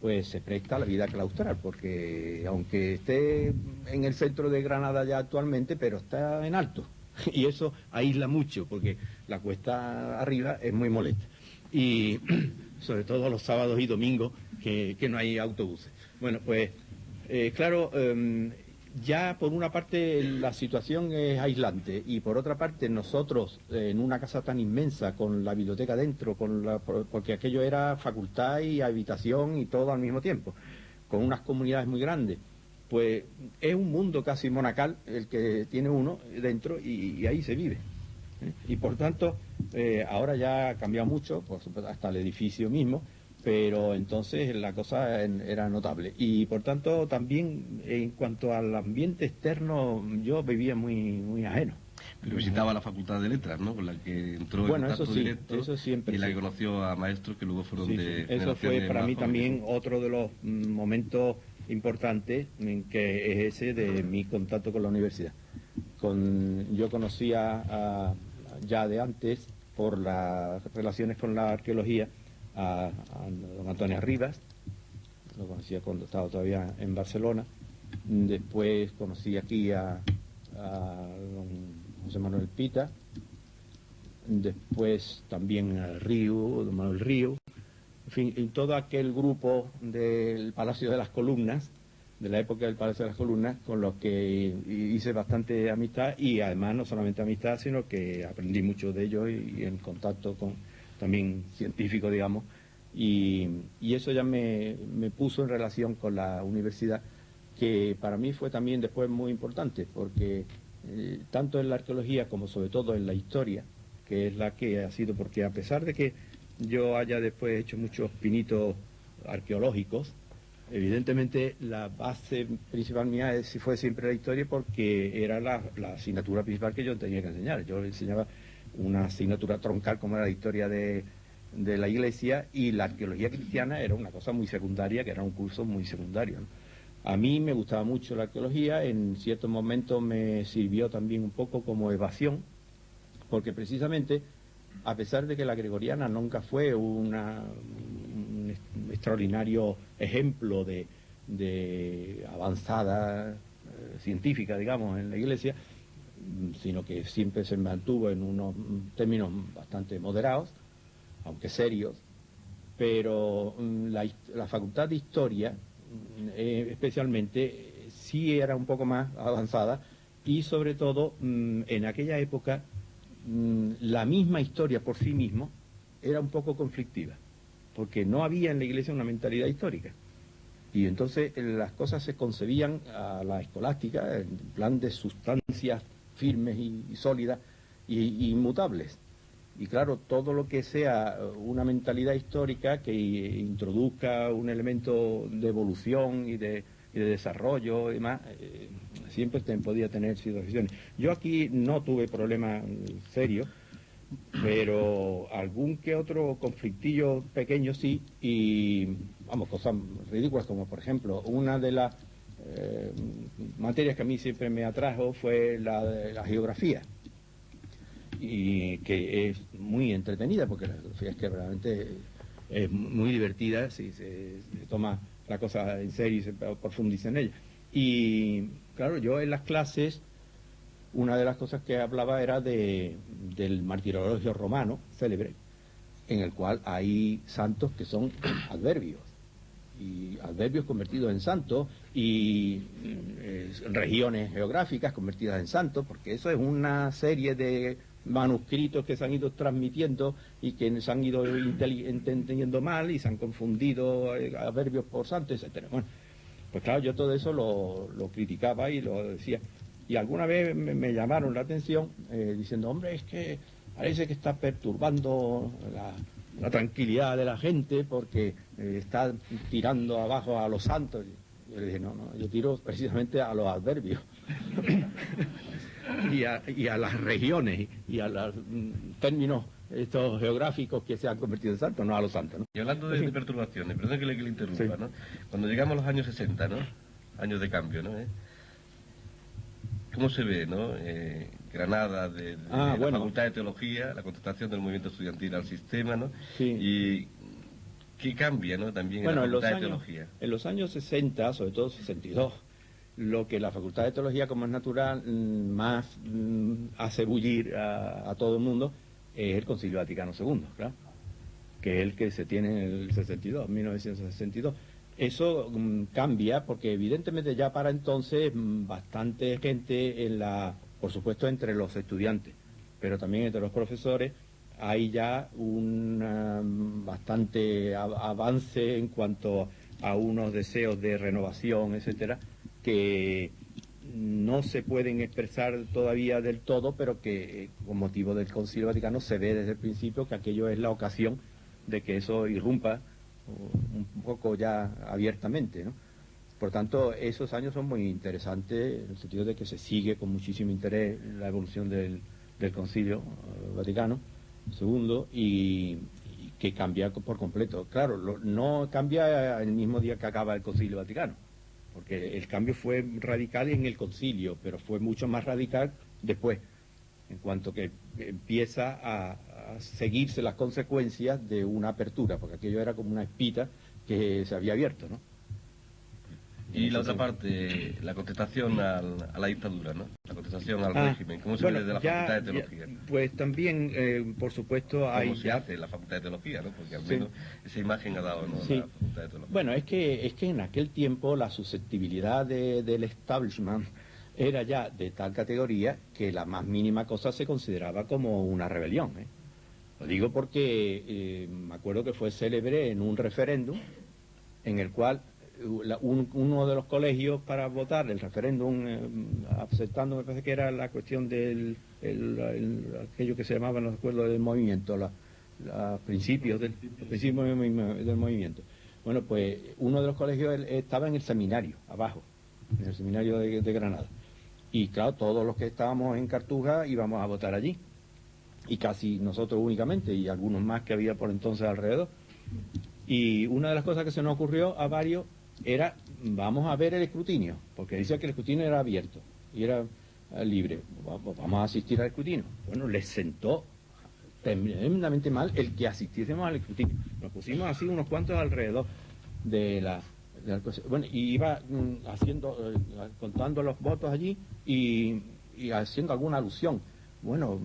pues se presta a la vida claustral, porque aunque esté en el centro de Granada ya actualmente, pero está en alto. Y eso aísla mucho, porque la cuesta arriba es muy molesta. Y sobre todo los sábados y domingos, que no hay autobuses. Bueno, pues claro, ya por una parte la situación es aislante, y por otra parte nosotros en una casa tan inmensa, con la biblioteca dentro, porque aquello era facultad y habitación y todo al mismo tiempo, con unas comunidades muy grandes, pues es un mundo casi monacal el que tiene uno dentro, y ahí se vive. Y por tanto, ahora ya ha cambiado mucho, por supuesto, hasta el edificio mismo, pero entonces la cosa era notable. Y por tanto, también en cuanto al ambiente externo, yo vivía muy ajeno. Pero visitaba la Facultad de Letras, ¿no? Con la que entró en contacto directo, eso siempre, y la que conoció a maestros que luego fueron de... Eso fue para mí también otro de los momentos importantes, que es ese de mi contacto con la universidad. Yo conocía ya de antes, por las relaciones con la arqueología, a don Antonio Rivas, lo conocía cuando estaba todavía en Barcelona. Después conocí aquí a don José Manuel Pita, después también a don Manuel Río, en fin, y todo aquel grupo del Palacio de las Columnas, de la época del Palacio de las Columnas, con los que hice bastante amistad, y además no solamente amistad, sino que aprendí mucho de ellos, y en contacto con también científico, digamos, y eso ya me puso en relación con la universidad, que para mí fue también después muy importante, porque tanto en la arqueología como sobre todo en la historia, que es la que ha sido, porque a pesar de que yo haya después hecho muchos pinitos arqueológicos, evidentemente la base principal mía fue siempre la historia, porque era la asignatura principal que yo tenía que enseñar. Yo enseñaba una asignatura troncal como era la historia de la Iglesia, y la arqueología cristiana era una cosa muy secundaria, que era un curso muy secundario, ¿no? A mí me gustaba mucho la arqueología, en ciertos momentos me sirvió también un poco como evasión, porque precisamente, a pesar de que la gregoriana nunca fue un extraordinario ejemplo de avanzada científica, digamos, en la Iglesia, sino que siempre se mantuvo en unos términos bastante moderados, aunque serios, pero la Facultad de Historia especialmente sí era un poco más avanzada, y sobre todo en aquella época la misma historia por sí mismo era un poco conflictiva, porque no había en la Iglesia una mentalidad histórica, y entonces las cosas se concebían a la escolástica en plan de sustancias firmes y sólidas y inmutables. Y claro, todo lo que sea una mentalidad histórica que introduzca un elemento de evolución y de desarrollo y demás, siempre podía tener situaciones. Yo aquí no tuve problemas serios, pero algún que otro conflictillo pequeño sí, y vamos, cosas ridículas, como por ejemplo, una de las materias que a mí siempre me atrajo fue la de la geografía, y que es muy entretenida, porque la geografía es que realmente es muy divertida si se toma la cosa en serio y se profundiza en ella. Y claro, yo en las clases, una de las cosas que hablaba era del martirologio romano célebre, en el cual hay santos que son adverbios, y adverbios convertidos en santos, y regiones geográficas convertidas en santos, porque eso es una serie de manuscritos que se han ido transmitiendo y que se han ido entendiendo mal y se han confundido adverbios por santos, etcétera. Bueno, pues claro, yo todo eso lo criticaba y lo decía. Y alguna vez me llamaron la atención diciendo, hombre, es que parece que está perturbando la tranquilidad de la gente porque está tirando abajo a los santos. Yo le dije, no, yo tiro precisamente a los adverbios y a las regiones y a los términos estos geográficos que se han convertido en santos, no a los santos, ¿no? Y hablando de perturbaciones, perdón que le interrumpa, sí. ¿No? Cuando llegamos a los años 60, ¿no? Años de cambio, ¿no? ¿Cómo se ve, no? Granada, de la Facultad de Teología, la contestación del movimiento estudiantil al sistema, ¿no? Sí. Y qué cambia, ¿no? También en la Facultad de Teología. En los años 60, sobre todo 62, lo que la Facultad de Teología, como es natural, más hace bullir a todo el mundo es el Concilio Vaticano II, claro, que es el que se tiene en el 62, 1962. Eso cambia porque evidentemente ya para entonces bastante gente por supuesto entre los estudiantes, pero también entre los profesores, hay ya un bastante avance en cuanto a unos deseos de renovación, etcétera, que no se pueden expresar todavía del todo, pero que con motivo del Concilio Vaticano se ve desde el principio que aquello es la ocasión de que eso irrumpa un poco ya abiertamente, ¿no? Por tanto, esos años son muy interesantes en el sentido de que se sigue con muchísimo interés la evolución del Concilio Vaticano II y que cambia por completo. Claro, no cambia el mismo día que acaba el Concilio Vaticano, porque el cambio fue radical en el concilio, pero fue mucho más radical después, en cuanto que empieza a seguirse las consecuencias de una apertura, porque aquello era como una espita que se había abierto, ¿no? Y la otra parte, la contestación a la dictadura, ¿no? La contestación al régimen. ¿Cómo se ve desde la Facultad de Teología? Pues también, por supuesto, hay... ¿Cómo se hace en la Facultad de Teología, no? Porque al menos esa imagen ha dado, ¿no? Sí. La Facultad de Teología. Bueno, es que en aquel tiempo la susceptibilidad del establishment era ya de tal categoría que la más mínima cosa se consideraba como una rebelión, ¿eh? Lo digo porque me acuerdo que fue célebre en un referéndum en el cual uno de los colegios para votar el referéndum aceptando, me parece que era la cuestión del aquello que se llamaban los acuerdos del movimiento, los principios del movimiento. Bueno, pues uno de los colegios estaba en el seminario, abajo, en el seminario de Granada. Y claro, todos los que estábamos en Cartuja íbamos a votar allí. Y casi nosotros únicamente, y algunos más que había por entonces alrededor. Y una de las cosas que se nos ocurrió a varios era, vamos a ver el escrutinio, porque decía que el escrutinio era abierto y era libre. Vamos a asistir al escrutinio. Bueno, les sentó tremendamente mal el que asistiésemos al escrutinio. Nos pusimos así unos cuantos alrededor de la cosa. Bueno, y iba contando los votos allí y haciendo alguna alusión. Bueno,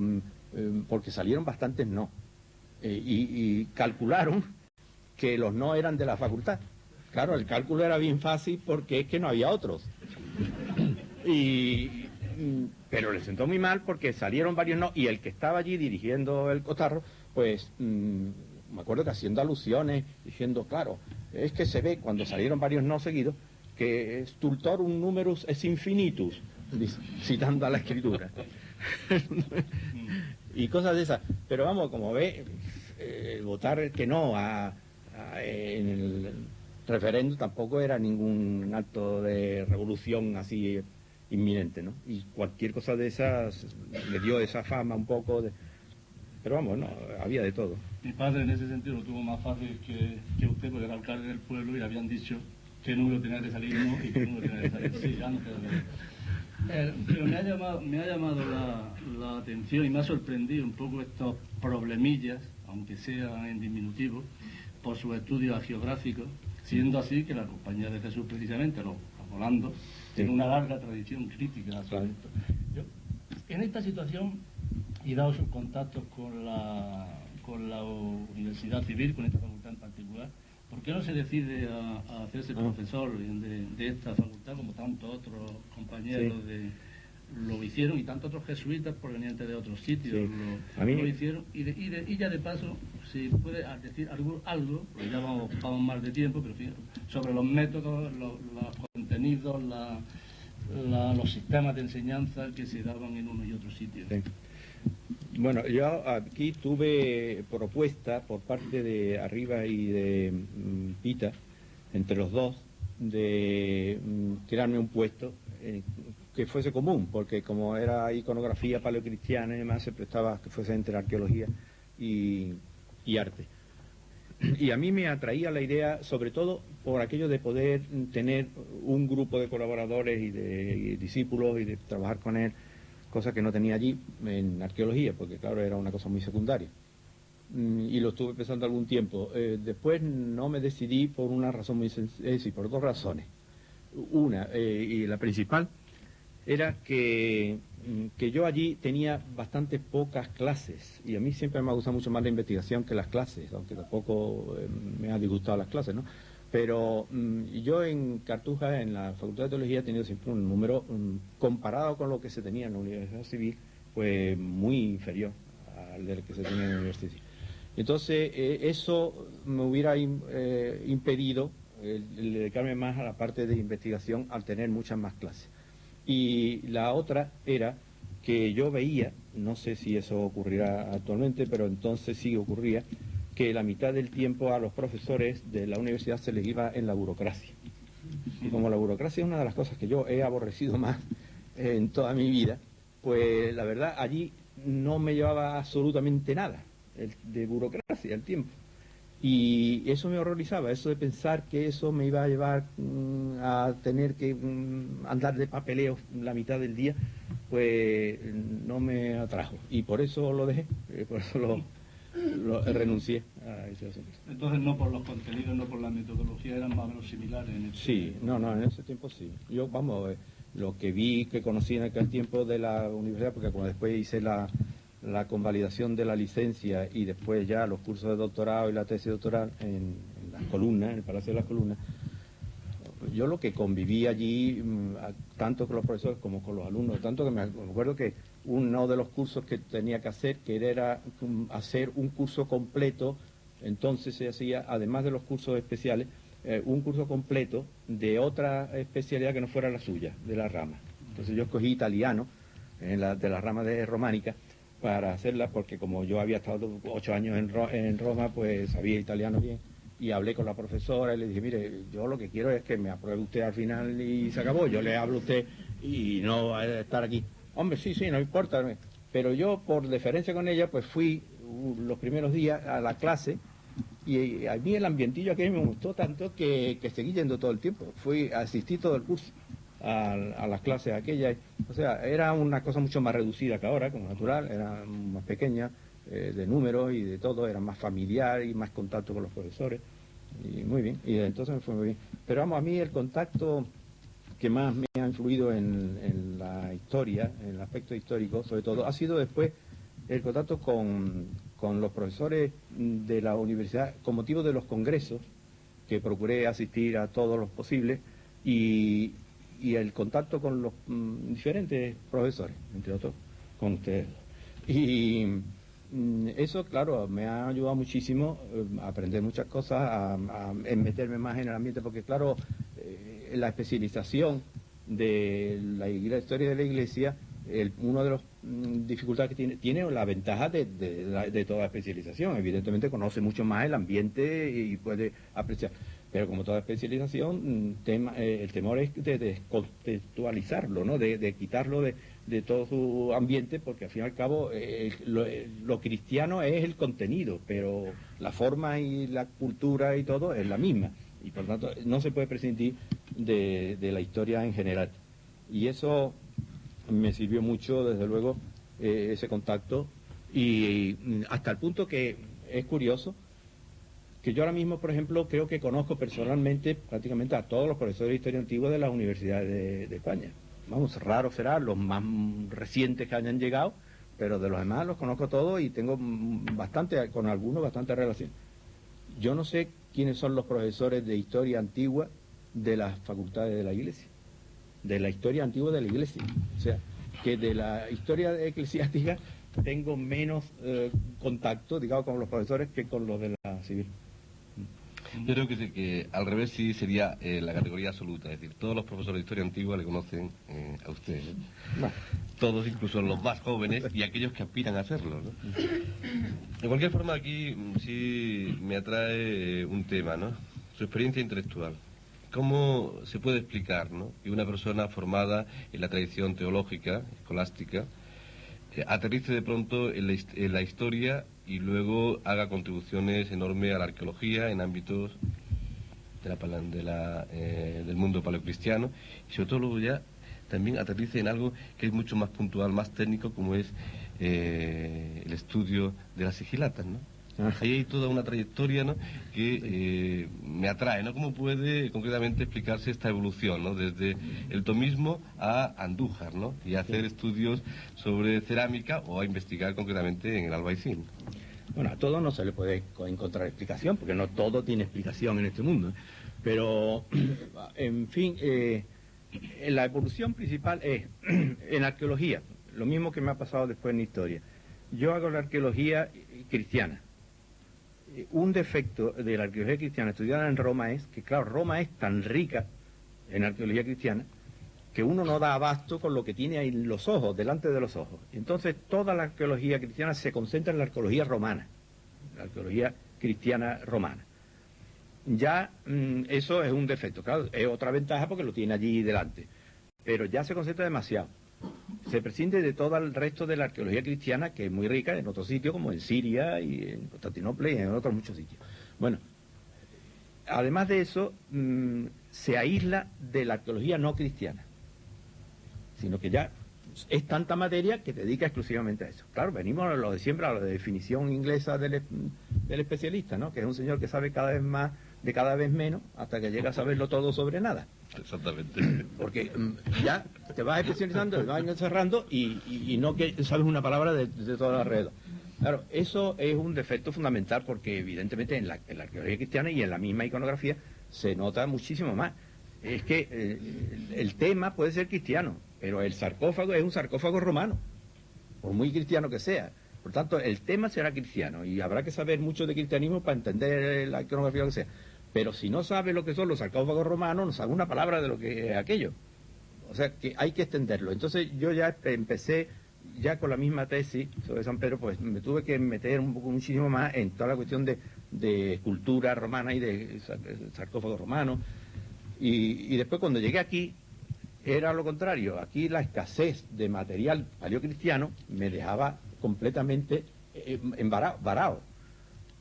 porque salieron bastantes no. Y calcularon que los no eran de la facultad. Claro, el cálculo era bien fácil porque es que no había otros. Pero les sentó muy mal porque salieron varios no, y el que estaba allí dirigiendo el cotarro, pues me acuerdo que haciendo alusiones, diciendo, claro, es que se ve cuando salieron varios no seguidos, que stultorum numerus es infinitus, citando a la escritura. Y cosas de esas. Pero vamos, como ve, votar que no en el referéndum tampoco era ningún acto de revolución así inminente, ¿no? Y cualquier cosa de esas le dio esa fama un poco de... Pero vamos, no, había de todo. Mi padre en ese sentido lo tuvo más fácil que usted, porque era alcalde del pueblo y le habían dicho qué número tenía que salir no y qué número tenía que salir sí, antes de... Pero me ha llamado la atención y me ha sorprendido un poco estos problemillas, aunque sean en diminutivo, por sus estudios geográficos, siendo así que la Compañía de Jesús, precisamente, los volandos, tiene una larga tradición crítica sobre esto. Yo, en esta situación, y dado sus contactos con la Universidad Civil, con esta facultad en particular, ¿por qué no se decide a hacerse profesor de esta facultad, como tantos otros compañeros lo hicieron, y tantos otros jesuitas provenientes de otros sitios lo hicieron? Y ya de paso, si puede decir algo, porque ya vamos mal de tiempo, pero fíjate, sobre los métodos, los contenidos, los sistemas de enseñanza que se daban en uno y otro sitio. Sí. Bueno, yo aquí tuve propuesta por parte de Arriba y de Pita, entre los dos, de tirarme un puesto que fuese común, porque como era iconografía paleocristiana y demás, se prestaba que fuese entre arqueología y arte. Y a mí me atraía la idea, sobre todo por aquello de poder tener un grupo de colaboradores y de discípulos y de trabajar con él, cosa que no tenía allí en arqueología, porque claro, era una cosa muy secundaria. Y lo estuve pensando algún tiempo. Después no me decidí por una razón muy sencilla, por dos razones. Una, y la principal, era que yo allí tenía bastante pocas clases, y a mí siempre me ha gustado mucho más la investigación que las clases, aunque tampoco me ha disgustado las clases, ¿no? Pero yo en Cartuja, en la Facultad de Teología, he tenido siempre un número, comparado con lo que se tenía en la Universidad Civil, pues muy inferior al del que se tenía en la Universidad Civil. Entonces, eso me hubiera impedido el dedicarme más a la parte de investigación al tener muchas más clases. Y la otra era que yo veía, no sé si eso ocurrirá actualmente, pero entonces sí ocurría, que la mitad del tiempo a los profesores de la universidad se les iba en la burocracia. Y como la burocracia es una de las cosas que yo he aborrecido más en toda mi vida, pues la verdad allí no me llevaba absolutamente nada de burocracia el tiempo. Y eso me horrorizaba, eso de pensar que eso me iba a llevar a tener que andar de papeleo la mitad del día, pues no me atrajo. Y por eso lo dejé, por eso lo renuncié a ese asunto. Entonces no por los contenidos, no por la metodología, eran más o menos similares en Sí, no, en ese tiempo sí. Yo, vamos, lo que vi, que conocí en aquel tiempo de la universidad, porque como después hice la convalidación de la licencia y después ya los cursos de doctorado y la tesis doctoral en las columnas, en el Palacio de las Columnas, yo lo que conviví allí, tanto con los profesores como con los alumnos, tanto que me acuerdo que uno de los cursos que tenía que hacer, que era hacer un curso completo, entonces se hacía, además de los cursos especiales, un curso completo de otra especialidad que no fuera la suya, de la rama. Entonces yo escogí italiano, de la rama de románica, para hacerla, porque como yo había estado 8 años en Roma, pues sabía italiano bien, y hablé con la profesora y le dije, mire, yo lo que quiero es que me apruebe usted al final y se acabó, yo le hablo a usted y no va a estar aquí. Hombre, sí, no importa, pero yo por deferencia con ella, pues fui los primeros días a la clase, y a mí el ambientillo aquello me gustó tanto que seguí yendo todo el tiempo, asistí todo el curso a las clases aquellas. O sea, era una cosa mucho más reducida que ahora, como natural, era más pequeña, de números y de todo, era más familiar y más contacto con los profesores, y muy bien, y entonces me fue muy bien. Pero vamos, a mí el contacto que más me ha influido en la historia, en el aspecto histórico sobre todo, ha sido después el contacto con los profesores de la universidad con motivo de los congresos, que procuré asistir a todos los posibles, y el contacto con los diferentes profesores, entre otros, con ustedes. Y eso, claro, me ha ayudado muchísimo a aprender muchas cosas, a meterme más en el ambiente, porque, claro, la especialización de la historia de la Iglesia, uno de los dificultades que tiene la ventaja de toda especialización. Evidentemente conoce mucho más el ambiente y puede apreciar. Pero como toda especialización, el temor es de descontextualizarlo, ¿no? De quitarlo de todo su ambiente, porque al fin y al cabo lo cristiano es el contenido, pero la forma y la cultura y todo es la misma. Y por lo tanto no se puede prescindir de la historia en general. Y eso me sirvió mucho, desde luego, ese contacto, y hasta el punto que es curioso que yo ahora mismo, por ejemplo, creo que conozco personalmente prácticamente a todos los profesores de historia antigua de las universidades de España. Vamos, raro será los más recientes que hayan llegado, pero de los demás los conozco todos y tengo con algunos bastante relación. Yo no sé quiénes son los profesores de historia antigua de las facultades de la Iglesia, de la historia antigua de la Iglesia. O sea, que de la historia eclesiástica tengo menos contacto, digamos, con los profesores que con los de la civil. Yo creo que al revés sí sería la categoría absoluta, es decir, todos los profesores de historia antigua le conocen a usted, ¿no? Bueno. Todos, incluso los más jóvenes y aquellos que aspiran a hacerlo, ¿no? De cualquier forma, aquí sí me atrae un tema, ¿no? Su experiencia intelectual. ¿Cómo se puede explicar, ¿no?, que una persona formada en la tradición teológica, escolástica, aterrice de pronto en la historia y luego haga contribuciones enormes a la arqueología en ámbitos del mundo paleocristiano, y sobre todo luego ya también aterrice en algo que es mucho más puntual, más técnico, como es el estudio de las sigilatas, ¿no? Ahí hay toda una trayectoria, ¿no?, que me atrae, ¿no? ¿Cómo puede concretamente explicarse esta evolución, ¿no?, desde el tomismo a Andújar, ¿no?, y a hacer estudios sobre cerámica o a investigar concretamente en el Albaicín? Bueno, a todo no se le puede encontrar explicación, porque no todo tiene explicación en este mundo. Pero, en fin, la evolución principal es en arqueología, lo mismo que me ha pasado después en historia. Yo hago la arqueología cristiana. Un defecto de la arqueología cristiana estudiada en Roma es que, claro, Roma es tan rica en arqueología cristiana que uno no da abasto con lo que tiene ahí en los ojos, delante de los ojos. Entonces, toda la arqueología cristiana se concentra en la arqueología romana, la arqueología cristiana romana. Ya eso es un defecto, claro, es otra ventaja porque lo tiene allí delante, pero ya se concentra demasiado. Se prescinde de todo el resto de la arqueología cristiana, que es muy rica en otros sitios, como en Siria y en Constantinopla y en otros muchos sitios. Bueno, además de eso, se aísla de la arqueología no cristiana, sino que ya es tanta materia que te dedica exclusivamente a eso. Claro, venimos a lo de siempre, a la definición inglesa del especialista, ¿no?, que es un señor que sabe cada vez más de cada vez menos, hasta que llega a saberlo todo sobre nada. Exactamente. Porque ya te vas especializando, te vas encerrando y no que sabes una palabra de todo alrededor. Claro, eso es un defecto fundamental porque evidentemente en la arqueología cristiana y en la misma iconografía se nota muchísimo más. Es que el tema puede ser cristiano, pero el sarcófago es un sarcófago romano, por muy cristiano que sea. Por tanto, el tema será cristiano y habrá que saber mucho de cristianismo para entender la iconografía o lo que sea. Pero si no sabe lo que son los sarcófagos romanos, no sabe una palabra de lo que es aquello. O sea, que hay que extenderlo. Entonces yo ya empecé, ya con la misma tesis sobre San Pedro, pues me tuve que meter muchísimo más en toda la cuestión de escultura romana y de sarcófagos romanos. Y después cuando llegué aquí, era lo contrario. Aquí la escasez de material paleocristiano me dejaba completamente varado,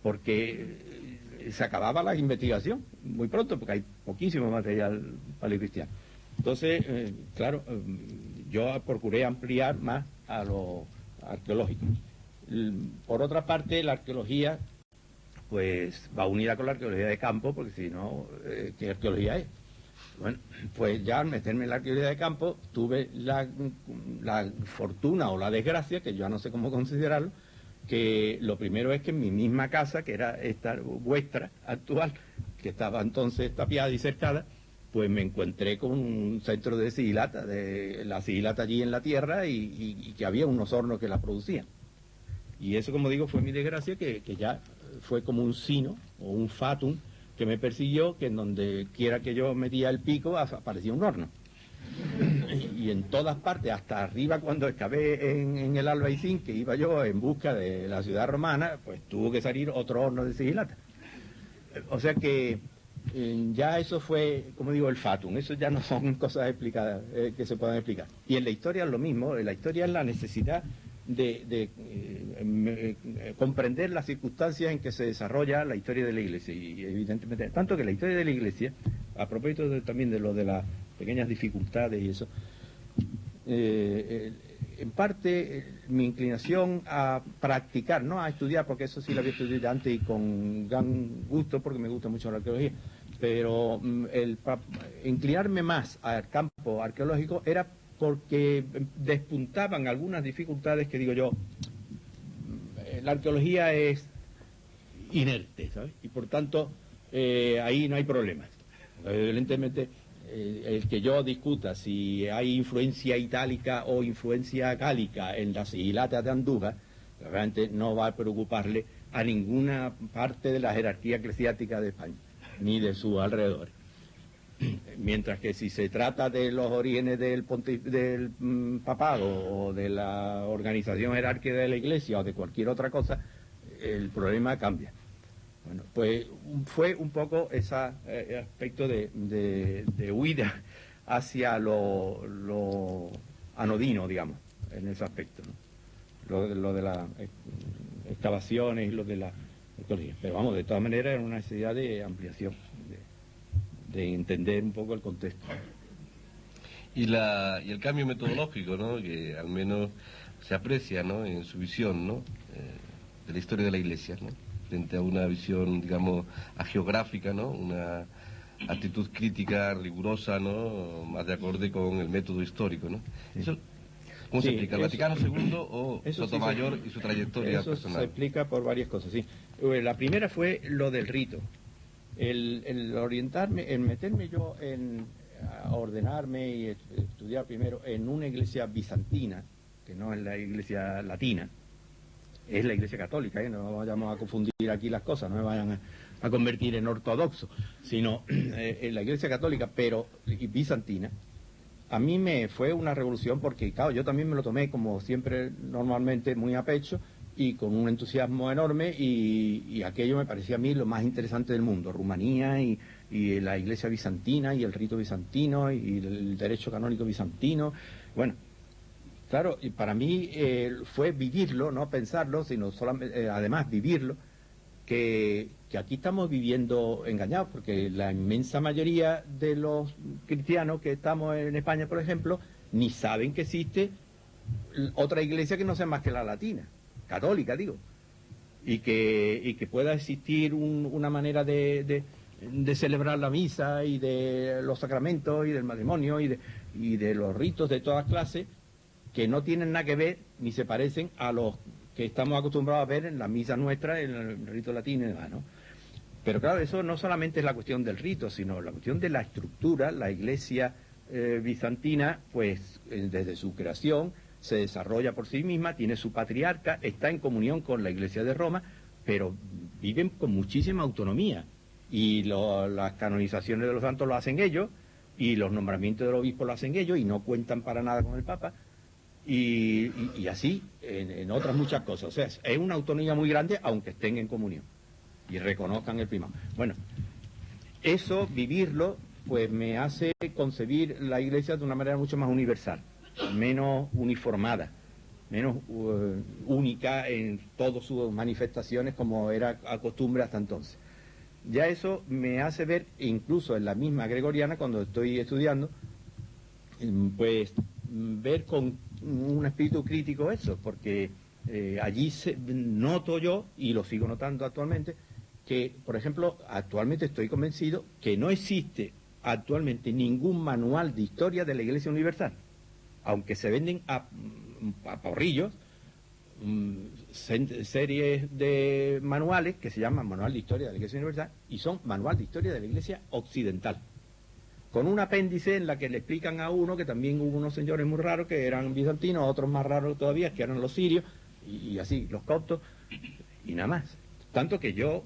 porque se acababa la investigación muy pronto, porque hay poquísimo material paleocristiano. Entonces, claro, yo procuré ampliar más a lo arqueológico. Por otra parte, la arqueología pues va unida con la arqueología de campo, porque si no, ¿qué arqueología es? Bueno, pues ya al meterme en la arqueología de campo tuve la fortuna o la desgracia, que yo ya no sé cómo considerarlo, que lo primero es que en mi misma casa, que era esta vuestra actual, que estaba entonces tapiada y cercada, pues me encontré con un centro de sigilata, de la sigilata allí en la tierra y que había unos hornos que la producían. Y eso, como digo, fue mi desgracia, que ya fue como un sino o un fatum que me persiguió, que en donde quiera que yo metía el pico aparecía un horno. Y en todas partes, hasta arriba cuando excavé en el Albaicín, que iba yo en busca de la ciudad romana, pues tuvo que salir otro horno de sigilata. O sea que ya eso fue, como digo, el fatum. Eso ya no son cosas explicadas, que se puedan explicar. Y en la historia es lo mismo. En la historia es la necesidad de comprender las circunstancias en que se desarrolla la historia de la Iglesia. Y evidentemente, tanto que la historia de la Iglesia, a propósito también de lo de las pequeñas dificultades y eso, en parte, mi inclinación a practicar, no a estudiar, porque eso sí lo había estudiado ya antes y con gran gusto, porque me gusta mucho la arqueología, pero inclinarme más al campo arqueológico era porque despuntaban algunas dificultades que digo yo, la arqueología es inerte, ¿sabes? Y por tanto, ahí no hay problemas. Evidentemente, el que yo discuta si hay influencia itálica o influencia gálica en la sigilata de Andújar, realmente no va a preocuparle a ninguna parte de la jerarquía eclesiástica de España, ni de sus alrededores. Mientras que si se trata de los orígenes del papado o de la organización jerárquica de la Iglesia o de cualquier otra cosa, el problema cambia. Bueno, pues fue un poco ese aspecto de huida hacia lo anodino, digamos, en ese aspecto, ¿no? Lo de las excavaciones y lo de la arqueología. Pero vamos, de todas maneras era una necesidad de ampliación, de entender un poco el contexto. Y el cambio metodológico, ¿no?, que al menos se aprecia, ¿no?, en su visión, ¿no?, de la historia de la Iglesia, ¿no?, frente a una visión, digamos, agiográfica, ¿no?, una actitud crítica rigurosa, ¿no?, más de acorde con el método histórico, ¿no? Sí. Eso, ¿cómo se explica? ¿El Vaticano II o Sotomayor y su trayectoria personal? Eso se explica por varias cosas, sí. La primera fue lo del rito. El orientarme, el meterme yo a ordenarme y estudiar primero en una iglesia bizantina, que no es la iglesia latina, es la iglesia católica, no vayamos a confundir aquí las cosas, no me vayan a convertir en ortodoxo, sino en la iglesia católica, pero bizantina. A mí me fue una revolución porque, claro, yo también me lo tomé como siempre, normalmente, muy a pecho, y con un entusiasmo enorme, y aquello me parecía a mí lo más interesante del mundo, Rumanía y la iglesia bizantina y el rito bizantino y el derecho canónico bizantino. Bueno, claro, y para mí fue vivirlo, no pensarlo, sino solamente, además vivirlo, que aquí estamos viviendo engañados, porque la inmensa mayoría de los cristianos que estamos en España, por ejemplo, ni saben que existe otra iglesia que no sea más que la latina, católica, digo, y que pueda existir una manera de celebrar la misa y de los sacramentos y del matrimonio y de los ritos de todas clases que no tienen nada que ver ni se parecen a los que estamos acostumbrados a ver en la misa nuestra, en el rito latino y demás, ¿no? Pero claro, eso no solamente es la cuestión del rito, sino la cuestión de la estructura. La iglesia bizantina, pues desde su creación se desarrolla por sí misma, tiene su patriarca, está en comunión con la Iglesia de Roma, pero viven con muchísima autonomía. Y las canonizaciones de los santos lo hacen ellos, y los nombramientos de los obispos lo hacen ellos, y no cuentan para nada con el Papa, y así en otras muchas cosas. O sea, es una autonomía muy grande, aunque estén en comunión, y reconozcan el primado. Bueno, eso, vivirlo, pues me hace concebir la Iglesia de una manera mucho más universal, menos uniformada, menos única en todas sus manifestaciones como era a costumbre hasta entonces. Ya eso me hace ver, incluso en la misma gregoriana, cuando estoy estudiando, pues ver con un espíritu crítico eso, porque allí noto yo, y lo sigo notando actualmente, que, por ejemplo, actualmente estoy convencido que no existe actualmente ningún manual de historia de la Iglesia Universal, aunque se venden a porrillos series de manuales que se llaman Manual de Historia de la Iglesia Universal, y son Manual de Historia de la Iglesia Occidental, con un apéndice en la que le explican a uno que también hubo unos señores muy raros que eran bizantinos, otros más raros todavía que eran los sirios, y así, los coptos, y nada más. Tanto que yo,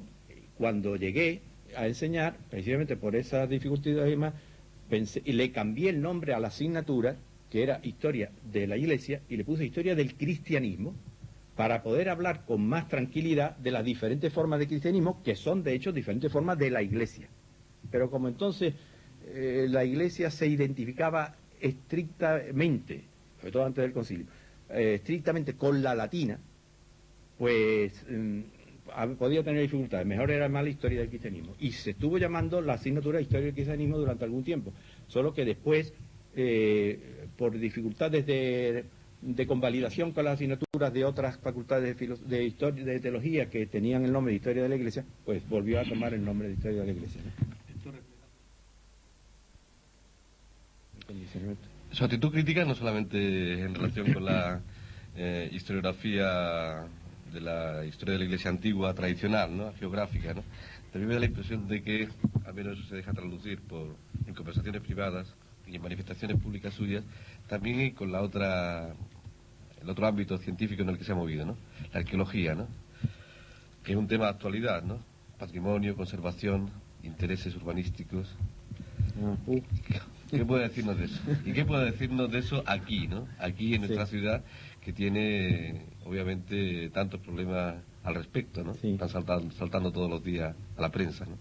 cuando llegué a enseñar, precisamente por esas dificultades y demás, y le cambié el nombre a la asignatura, que era Historia de la Iglesia, y le puse Historia del Cristianismo, para poder hablar con más tranquilidad de las diferentes formas de cristianismo, que son de hecho diferentes formas de la Iglesia. Pero como entonces la Iglesia se identificaba estrictamente, sobre todo antes del concilio, estrictamente con la latina, pues podía tener dificultades. Mejor era más la historia del cristianismo. Y se estuvo llamando la asignatura de Historia del Cristianismo durante algún tiempo, solo que después, por dificultades de de convalidación con las asignaturas de otras facultades de historia, de teología que tenían el nombre de Historia de la Iglesia, pues volvió a tomar el nombre de Historia de la Iglesia, ¿no? Su actitud crítica no solamente en relación con la historiografía de la historia de la Iglesia antigua, tradicional, ¿no?, geográfica, ¿no? También me da la impresión de que, al menos eso se deja traducir en conversaciones privadas y en manifestaciones públicas suyas, también con el otro ámbito científico en el que se ha movido, ¿no?, la arqueología, ¿no?, que es un tema de actualidad, ¿no?, patrimonio, conservación, intereses urbanísticos. ¿Qué puede decirnos de eso? ¿Y qué puede decirnos de eso aquí, ¿no?, aquí en nuestra ciudad, que tiene obviamente tantos problemas al respecto, ¿no? Sí. Están saltando todos los días a la prensa, ¿no?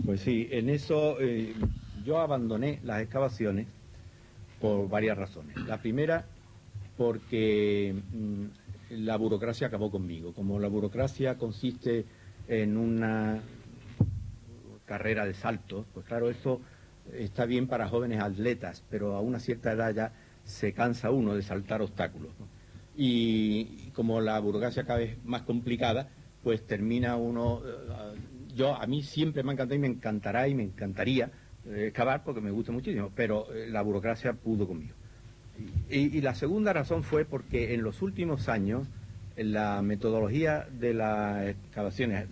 Pues sí, en eso yo abandoné las excavaciones por varias razones. La primera, porque la burocracia acabó conmigo. Como la burocracia consiste en una carrera de saltos, pues claro, eso está bien para jóvenes atletas, pero a una cierta edad ya se cansa uno de saltar obstáculos, ¿no? Y como la burocracia cada vez más complicada, pues termina uno... a mí siempre me ha encantado y me encantará y me encantaría excavar porque me gusta muchísimo, pero la burocracia pudo conmigo. Y la segunda razón fue porque en los últimos años la metodología de las excavaciones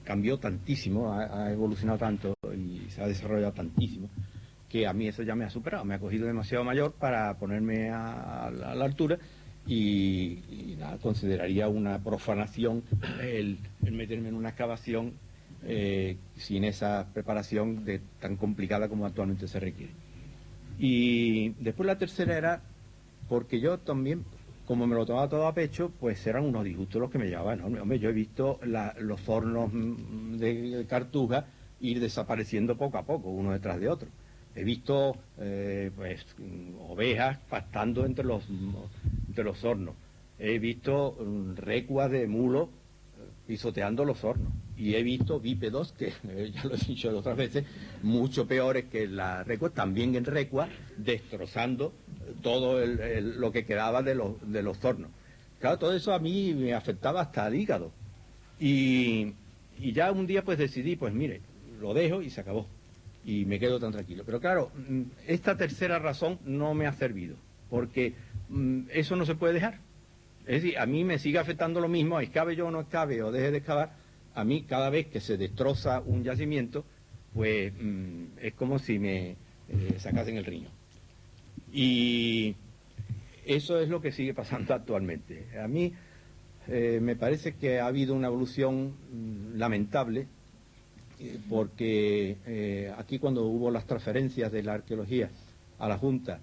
cambió tantísimo, ha evolucionado tanto y se ha desarrollado tantísimo, que a mí eso ya me ha superado, me ha cogido demasiado mayor para ponerme a la altura y nada, consideraría una profanación el meterme en una excavación sin esa preparación tan complicada como actualmente se requiere. Y después la tercera era porque yo también, como me lo tomaba todo a pecho, pues eran unos disgustos los que me llevaban, ¿no? Hombre, yo he visto los hornos de Cartuja ir desapareciendo poco a poco, uno detrás de otro. He visto pues ovejas pastando entre los hornos. He visto recuas de mulos pisoteando los hornos. Y he visto bípedos, que ya lo he dicho otras veces, mucho peores que las recuas, también en recuas, destrozando todo lo que quedaba de los hornos. Claro, todo eso a mí me afectaba hasta el hígado. Y ya un día pues decidí, pues mire, lo dejo y se acabó. Y me quedo tan tranquilo. Pero claro, esta tercera razón no me ha servido, porque eso no se puede dejar. Es decir, a mí me sigue afectando lo mismo, excabe yo o no excabe o deje de excavar, a mí cada vez que se destroza un yacimiento, pues es como si me sacasen el riñón. Y eso es lo que sigue pasando actualmente. A mí me parece que ha habido una evolución lamentable, porque aquí cuando hubo las transferencias de la arqueología a la Junta,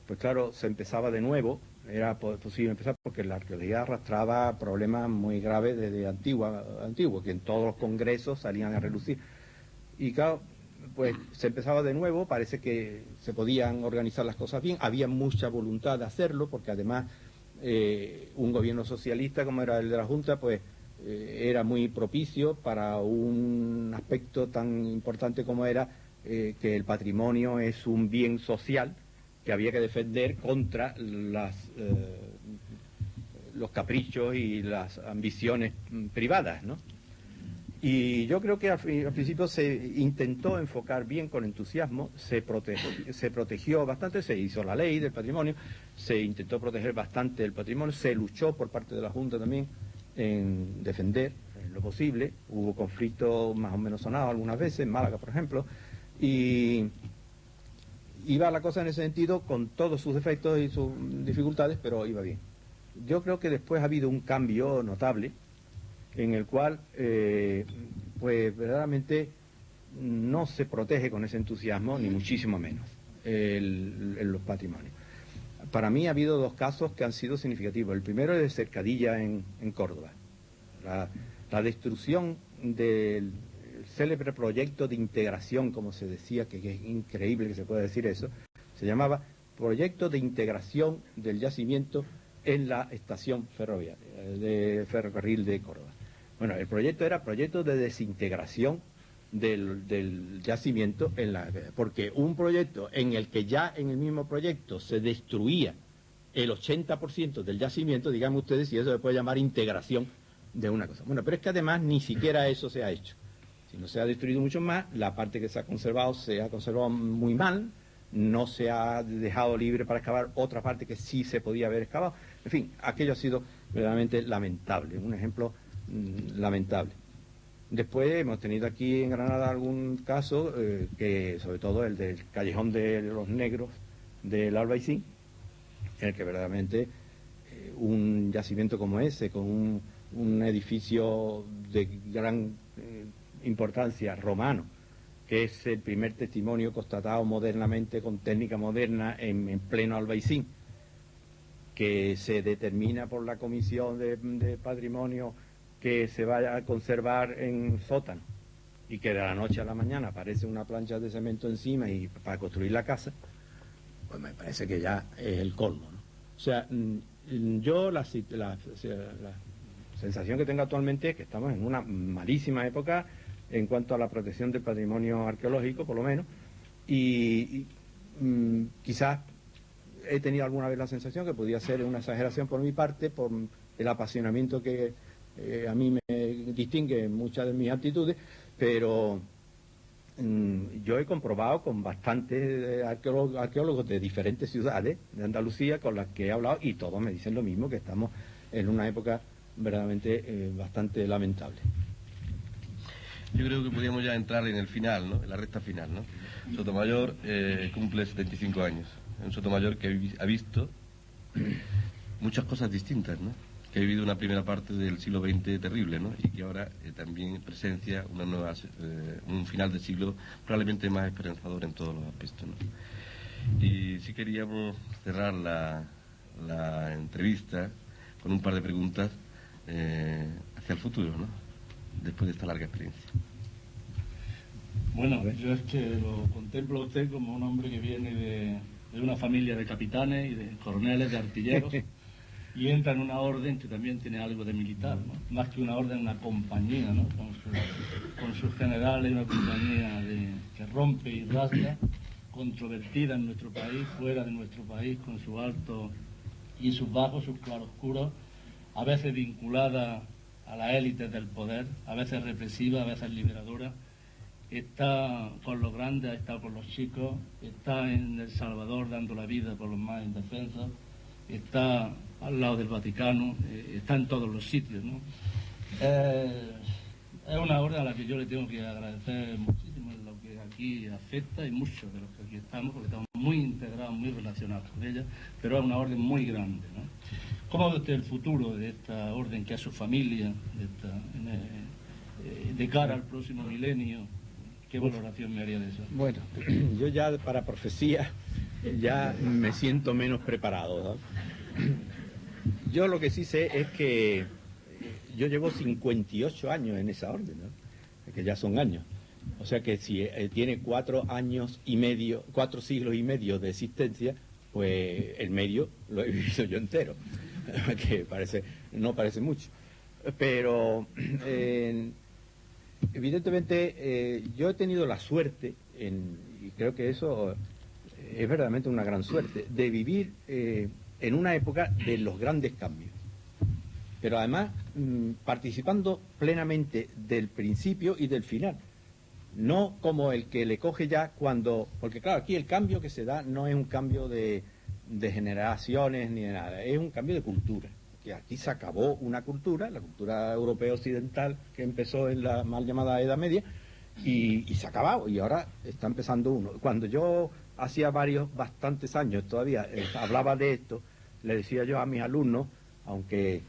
pues claro, se empezaba de nuevo. Era posible empezar porque la arqueología arrastraba problemas muy graves desde antiguo, que en todos los congresos salían a relucir. Y claro, pues se empezaba de nuevo, parece que se podían organizar las cosas bien, había mucha voluntad de hacerlo, porque además un gobierno socialista como era el de la Junta, pues era muy propicio para un aspecto tan importante como era que el patrimonio es un bien social que había que defender contra los caprichos y las ambiciones privadas, ¿no? Y yo creo que al principio se intentó enfocar bien con entusiasmo, se protegió bastante, se hizo la ley del patrimonio, se intentó proteger bastante el patrimonio, se luchó por parte de la Junta también en defender en lo posible, hubo conflictos más o menos sonados algunas veces, en Málaga por ejemplo, y iba la cosa en ese sentido con todos sus defectos y sus dificultades, pero iba bien. Yo creo que después ha habido un cambio notable en el cual, pues verdaderamente no se protege con ese entusiasmo, ni muchísimo menos, los patrimonios. Para mí ha habido dos casos que han sido significativos. El primero es de Cercadilla en Córdoba. La destrucción del célebre proyecto de integración, como se decía, que es increíble que se pueda decir eso, se llamaba Proyecto de Integración del Yacimiento en la Estación Ferroviaria, de Ferrocarril de Córdoba. Bueno, el proyecto era proyecto de desintegración del yacimiento, porque un proyecto en el que ya en el mismo proyecto se destruía el 80% del yacimiento, díganme ustedes si eso se puede llamar integración de una cosa. Bueno, pero es que además ni siquiera eso se ha hecho. Si no se ha destruido mucho más, la parte que se ha conservado muy mal, no se ha dejado libre para excavar otra parte que sí se podía haber excavado. En fin, aquello ha sido verdaderamente lamentable, un ejemplo lamentable. Después hemos tenido aquí en Granada algún caso, que sobre todo el del Callejón de los Negros del Albaicín, en el que verdaderamente un yacimiento como ese, con un edificio de gran importancia romano, que es el primer testimonio constatado modernamente con técnica moderna en pleno Albaicín, que se determina por la Comisión de Patrimonio que se vaya a conservar en sótano y que de la noche a la mañana aparece una plancha de cemento encima y para construir la casa, pues me parece que ya es el colmo, ¿no? O sea, yo la sensación que tengo actualmente es que estamos en una malísima época en cuanto a la protección del patrimonio arqueológico, por lo menos, y quizás he tenido alguna vez la sensación que podía ser una exageración por mi parte, por el apasionamiento que a mí me distingue en muchas de mis actitudes, pero yo he comprobado con bastantes arqueólogos de diferentes ciudades de Andalucía con las que he hablado y todos me dicen lo mismo, que estamos en una época verdaderamente bastante lamentable. Yo creo que podríamos ya entrar en el final, ¿no? En la recta final, ¿no? Sotomayor cumple 75 años. Un Sotomayor que ha visto muchas cosas distintas, ¿no? Que ha vivido una primera parte del siglo XX terrible, ¿no? Y que ahora también presencia un final de siglo probablemente más esperanzador en todos los aspectos, ¿no? Y sí queríamos cerrar la entrevista con un par de preguntas hacia el futuro, ¿no? Después de esta larga experiencia. Bueno, yo es que lo contemplo a usted como un hombre que viene de una familia de capitanes y de coroneles, de artilleros, y entra en una orden que también tiene algo de militar, ¿no? Más que una orden, una compañía, ¿no? Con sus generales, una compañía que rompe y rasga, controvertida en nuestro país, fuera de nuestro país, con sus altos y sus bajos, sus claroscuros, a veces vinculada a las élites del poder, a veces represiva, a veces liberadora. Está con los grandes, ha estado con los chicos, está en El Salvador dando la vida por los más indefensos, está al lado del Vaticano, está en todos los sitios, ¿no? Es una orden a la que yo le tengo que agradecer muchísimo en lo que aquí afecta y muchos de los que aquí estamos, porque estamos muy integrados, muy relacionados con ella, pero es una orden muy grande, ¿no? ¿Cómo ve usted el futuro de esta orden, que a su familia, de cara al próximo milenio? ¿Qué valoración me haría de eso? Bueno, yo ya para profecía ya me siento menos preparado, ¿no? Yo lo que sí sé es que yo llevo 58 años en esa orden, ¿no? Que ya son años. O sea que si tiene 4 años y medio, 4 siglos y medio de existencia, pues el medio lo he vivido yo entero, que no parece mucho. Pero evidentemente yo he tenido la suerte, y creo que eso es verdaderamente una gran suerte, de vivir en una época de los grandes cambios. Pero además participando plenamente del principio y del final. No como el que le coge ya cuando... Porque claro, aquí el cambio que se da no es un cambio de generaciones ni de nada, es un cambio de cultura. Que aquí se acabó una cultura, la cultura europea occidental, que empezó en la mal llamada Edad Media, y se ha acabado, y ahora está empezando uno. Cuando yo hacía bastantes años todavía hablaba de esto, le decía yo a mis alumnos, aunque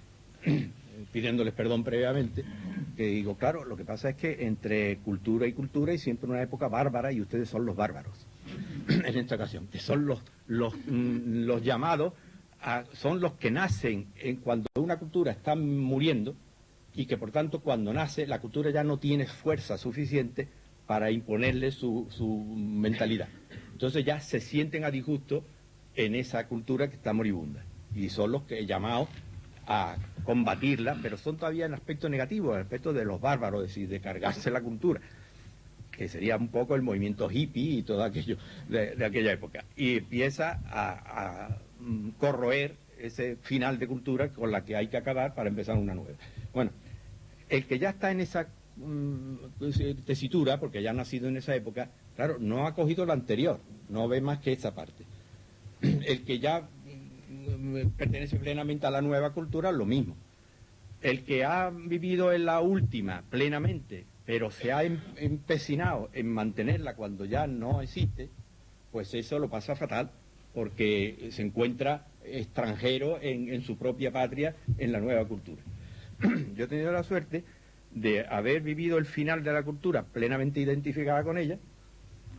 pidiéndoles perdón previamente, que digo, claro, lo que pasa es que entre cultura y cultura hay siempre una época bárbara y ustedes son los bárbaros en esta ocasión, que son los llamados, son los que nacen cuando una cultura está muriendo y que por tanto cuando nace la cultura ya no tiene fuerza suficiente para imponerle su mentalidad. Entonces ya se sienten a disgusto en esa cultura que está moribunda y son los que llamados a combatirla, pero son todavía en aspecto negativo, en aspecto de los bárbaros, es decir, de cargarse la cultura, que sería un poco el movimiento hippie y todo aquello de aquella época. Y empieza a corroer ese final de cultura con la que hay que acabar para empezar una nueva. Bueno, el que ya está en esa tesitura, porque ya ha nacido en esa época, claro, no ha cogido la anterior, no ve más que esa parte. El que ya pertenece plenamente a la nueva cultura, lo mismo. El que ha vivido en la última plenamente, pero se ha empecinado en mantenerla cuando ya no existe, pues eso lo pasa fatal, porque se encuentra extranjero en su propia patria, en la nueva cultura. Yo he tenido la suerte de haber vivido el final de la cultura plenamente identificada con ella,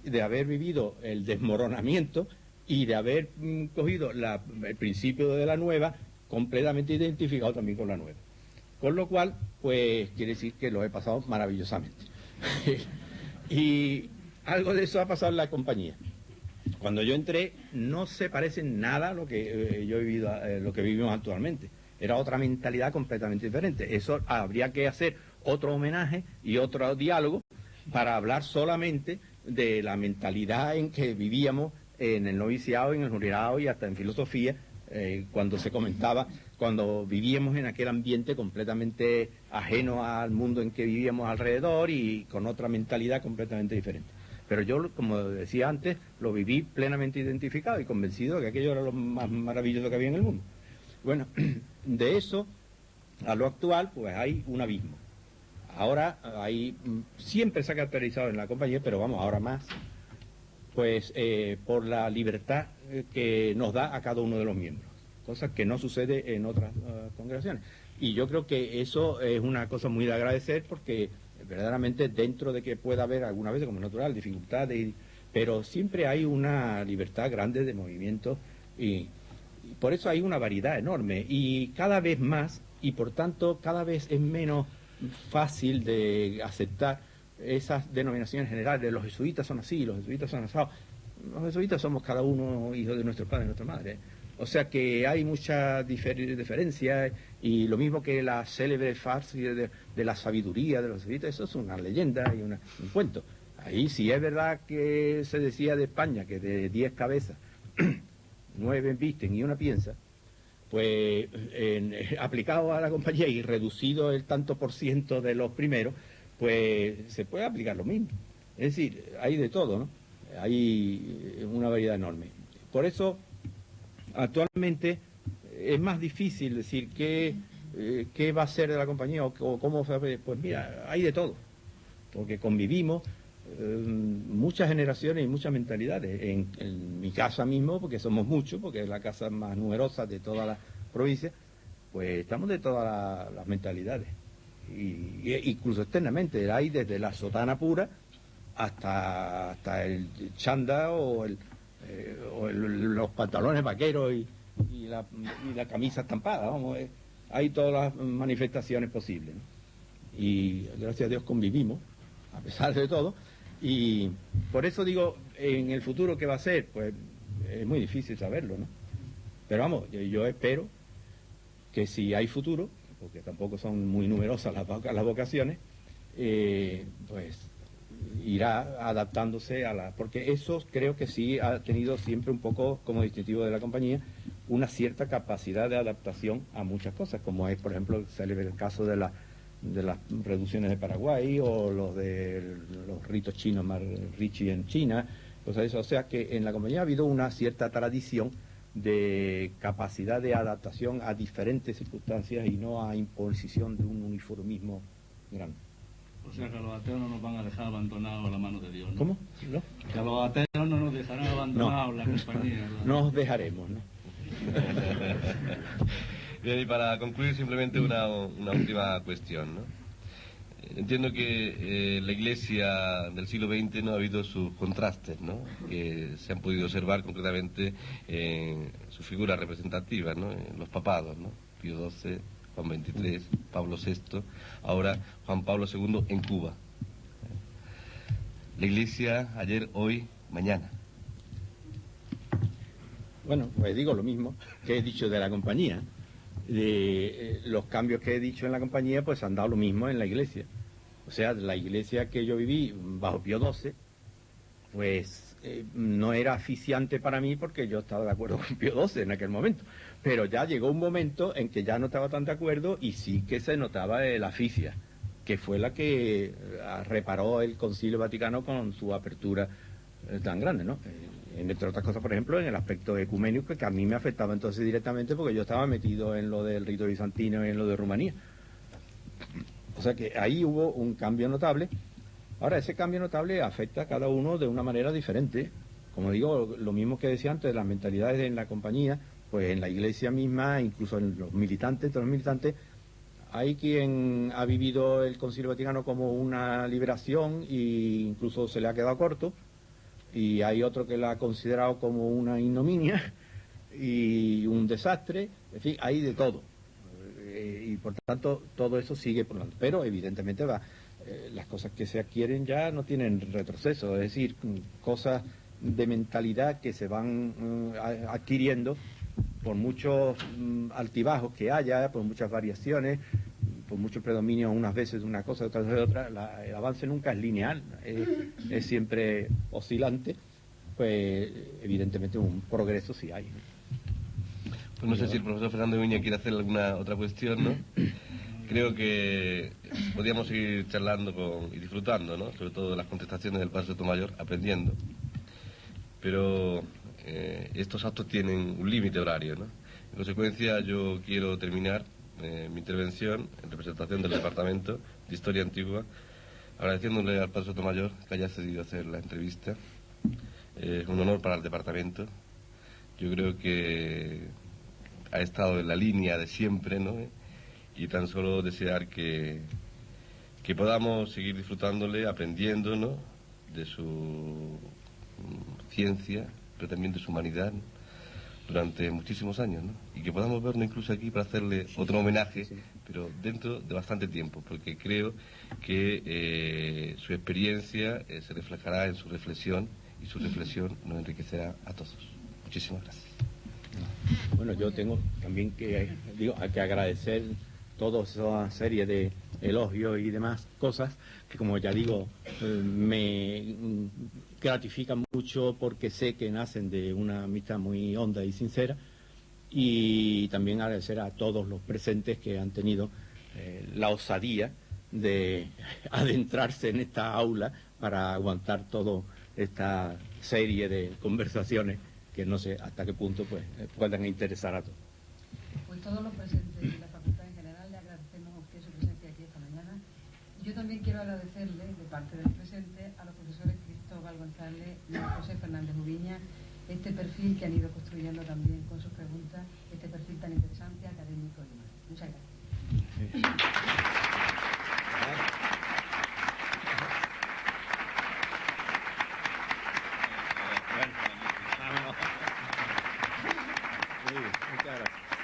de haber vivido el desmoronamiento y de haber cogido el principio de la nueva completamente identificado también con la nueva. Con lo cual, pues quiere decir que lo he pasado maravillosamente. Y algo de eso ha pasado en la compañía. Cuando yo entré no se parece en nada a lo que yo he vivido, lo que vivimos actualmente. Era otra mentalidad completamente diferente. Eso habría que hacer otro homenaje y otro diálogo para hablar solamente de la mentalidad en que vivíamos en el noviciado, en el jubilado y hasta en filosofía, cuando se comentaba, cuando vivíamos en aquel ambiente completamente ajeno al mundo en que vivíamos alrededor y con otra mentalidad completamente diferente. Pero yo, como decía antes, lo viví plenamente identificado y convencido de que aquello era lo más maravilloso que había en el mundo. Bueno, de eso a lo actual, pues hay un abismo. Ahora siempre se ha caracterizado en la compañía, pero vamos, ahora más, pues por la libertad que nos da a cada uno de los miembros, cosa que no sucede en otras congregaciones. Y yo creo que eso es una cosa muy de agradecer, porque verdaderamente, dentro de que pueda haber alguna vez, como natural, dificultades, pero siempre hay una libertad grande de movimiento y por eso hay una variedad enorme y cada vez más, y por tanto cada vez es menos fácil de aceptar esas denominaciones generales de los jesuitas son así, los jesuitas son asados. Los jesuitas somos cada uno hijos de nuestro padre y nuestra madre. O sea que hay mucha diferencia, y lo mismo que la célebre frase de la sabiduría de los jesuitas, eso es una leyenda y un cuento. Ahí sí es verdad que se decía de España que de 10 cabezas 9 visten y una piensa, pues aplicado a la compañía y reducido el tanto por ciento de los primeros, pues se puede aplicar lo mismo. Es decir, hay de todo, ¿no? Hay una variedad enorme. Por eso, actualmente es más difícil decir qué va a ser de la compañía o cómo va a ser. Pues mira, hay de todo, porque convivimos muchas generaciones y muchas mentalidades. En mi casa mismo, porque somos muchos, porque es la casa más numerosa de toda la provincia, pues estamos de todas las mentalidades. Y incluso externamente, hay desde la sotana pura hasta el chándal o los pantalones vaqueros y la camisa estampada, vamos, hay todas las manifestaciones posibles, ¿no? Y gracias a Dios convivimos, a pesar de todo, y por eso digo, en el futuro, ¿qué va a ser? Pues es muy difícil saberlo, ¿no? Pero vamos, yo espero que si hay futuro, porque tampoco son muy numerosas las vocaciones, pues irá adaptándose porque eso creo que sí ha tenido siempre un poco como distintivo de la compañía, una cierta capacidad de adaptación a muchas cosas, como es, por ejemplo, el caso de las reducciones de Paraguay o los ritos chinos, más Ricci en China, cosas de eso. O sea que en la compañía ha habido una cierta tradición de capacidad de adaptación a diferentes circunstancias y no a imposición de un uniformismo grande. O sea que a los ateos no nos van a dejar abandonados a la mano de Dios, ¿no? ¿Cómo? ¿No? Que a los ateos no nos dejarán abandonados la compañía, ¿no? Nos dejaremos, ¿no? Bien, y para concluir simplemente una última cuestión, ¿no? Entiendo que la Iglesia del siglo XX no ha habido sus contrastes, ¿no? Que se han podido observar concretamente en sus figuras representativas, ¿no? En los papados, ¿no? Pío XII, Juan XXIII, Pablo VI, ahora Juan Pablo II en Cuba. La Iglesia ayer, hoy, mañana. Bueno, pues digo lo mismo que he dicho de la compañía. Los cambios que he dicho en la compañía pues han dado lo mismo en la Iglesia. O sea, la Iglesia que yo viví bajo Pío XII, pues no era aficiante para mí porque yo estaba de acuerdo con Pío XII en aquel momento. Pero ya llegó un momento en que ya no estaba tan de acuerdo y sí que se notaba la aficia, que fue la que reparó el Concilio Vaticano con su apertura tan grande, ¿no? Entre otras cosas, por ejemplo, en el aspecto ecuménico, que a mí me afectaba entonces directamente porque yo estaba metido en lo del rito bizantino y en lo de Rumanía. O sea que ahí hubo un cambio notable. Ahora, ese cambio notable afecta a cada uno de una manera diferente. Como digo, lo mismo que decía antes, las mentalidades en la compañía, pues en la iglesia misma, incluso en los militantes, entre los militantes, hay quien ha vivido el Concilio Vaticano como una liberación e incluso se le ha quedado corto, y hay otro que la ha considerado como una ignominia y un desastre. En fin, hay de todo. Y por tanto, todo eso sigue por delante. Pero evidentemente las cosas que se adquieren ya no tienen retroceso, es decir, cosas de mentalidad que se van adquiriendo por muchos altibajos que haya, por muchas variaciones, por mucho predominio unas veces de una cosa, otras veces de otra. El avance nunca es lineal, es siempre oscilante. Pues evidentemente un progreso sí hay, ¿no? Pues no sé si el profesor Fernando Viña quiere hacer alguna otra cuestión, ¿no? Creo que podríamos seguir charlando y disfrutando, ¿no? Sobre todo de las contestaciones del Padre Sotomayor, aprendiendo. Pero estos actos tienen un límite horario, ¿no? En consecuencia, yo quiero terminar mi intervención en representación del Departamento de Historia Antigua, agradeciéndole al Padre Sotomayor que haya cedido a hacer la entrevista. Es un honor para el Departamento. Yo creo que ha estado en la línea de siempre, ¿no? Y tan solo desear que podamos seguir disfrutándole, aprendiendo, ¿no? De su ciencia, pero también de su humanidad, ¿no? Durante muchísimos años, ¿no? Y que podamos verlo incluso aquí para hacerle otro homenaje, pero dentro de bastante tiempo, porque creo que su experiencia se reflejará en su reflexión, y su reflexión nos enriquecerá a todos. Muchísimas gracias. Bueno, yo tengo también hay que agradecer toda esa serie de elogios y demás cosas que, como ya digo, me gratifican mucho porque sé que nacen de una amistad muy honda y sincera. Y también agradecer a todos los presentes que han tenido la osadía de adentrarse en esta aula para aguantar toda esta serie de conversaciones que no sé hasta qué punto pues puedan interesar a todos. Pues todos los presentes de la facultad en general le agradecemos a usted su presencia aquí esta mañana. Yo también quiero agradecerle, de parte del presente, a los profesores Cristóbal González y José Fernández Ubiña, este perfil que han ido construyendo también con sus preguntas, este perfil tan interesante, académico y demás. Muchas gracias. Muchas gracias.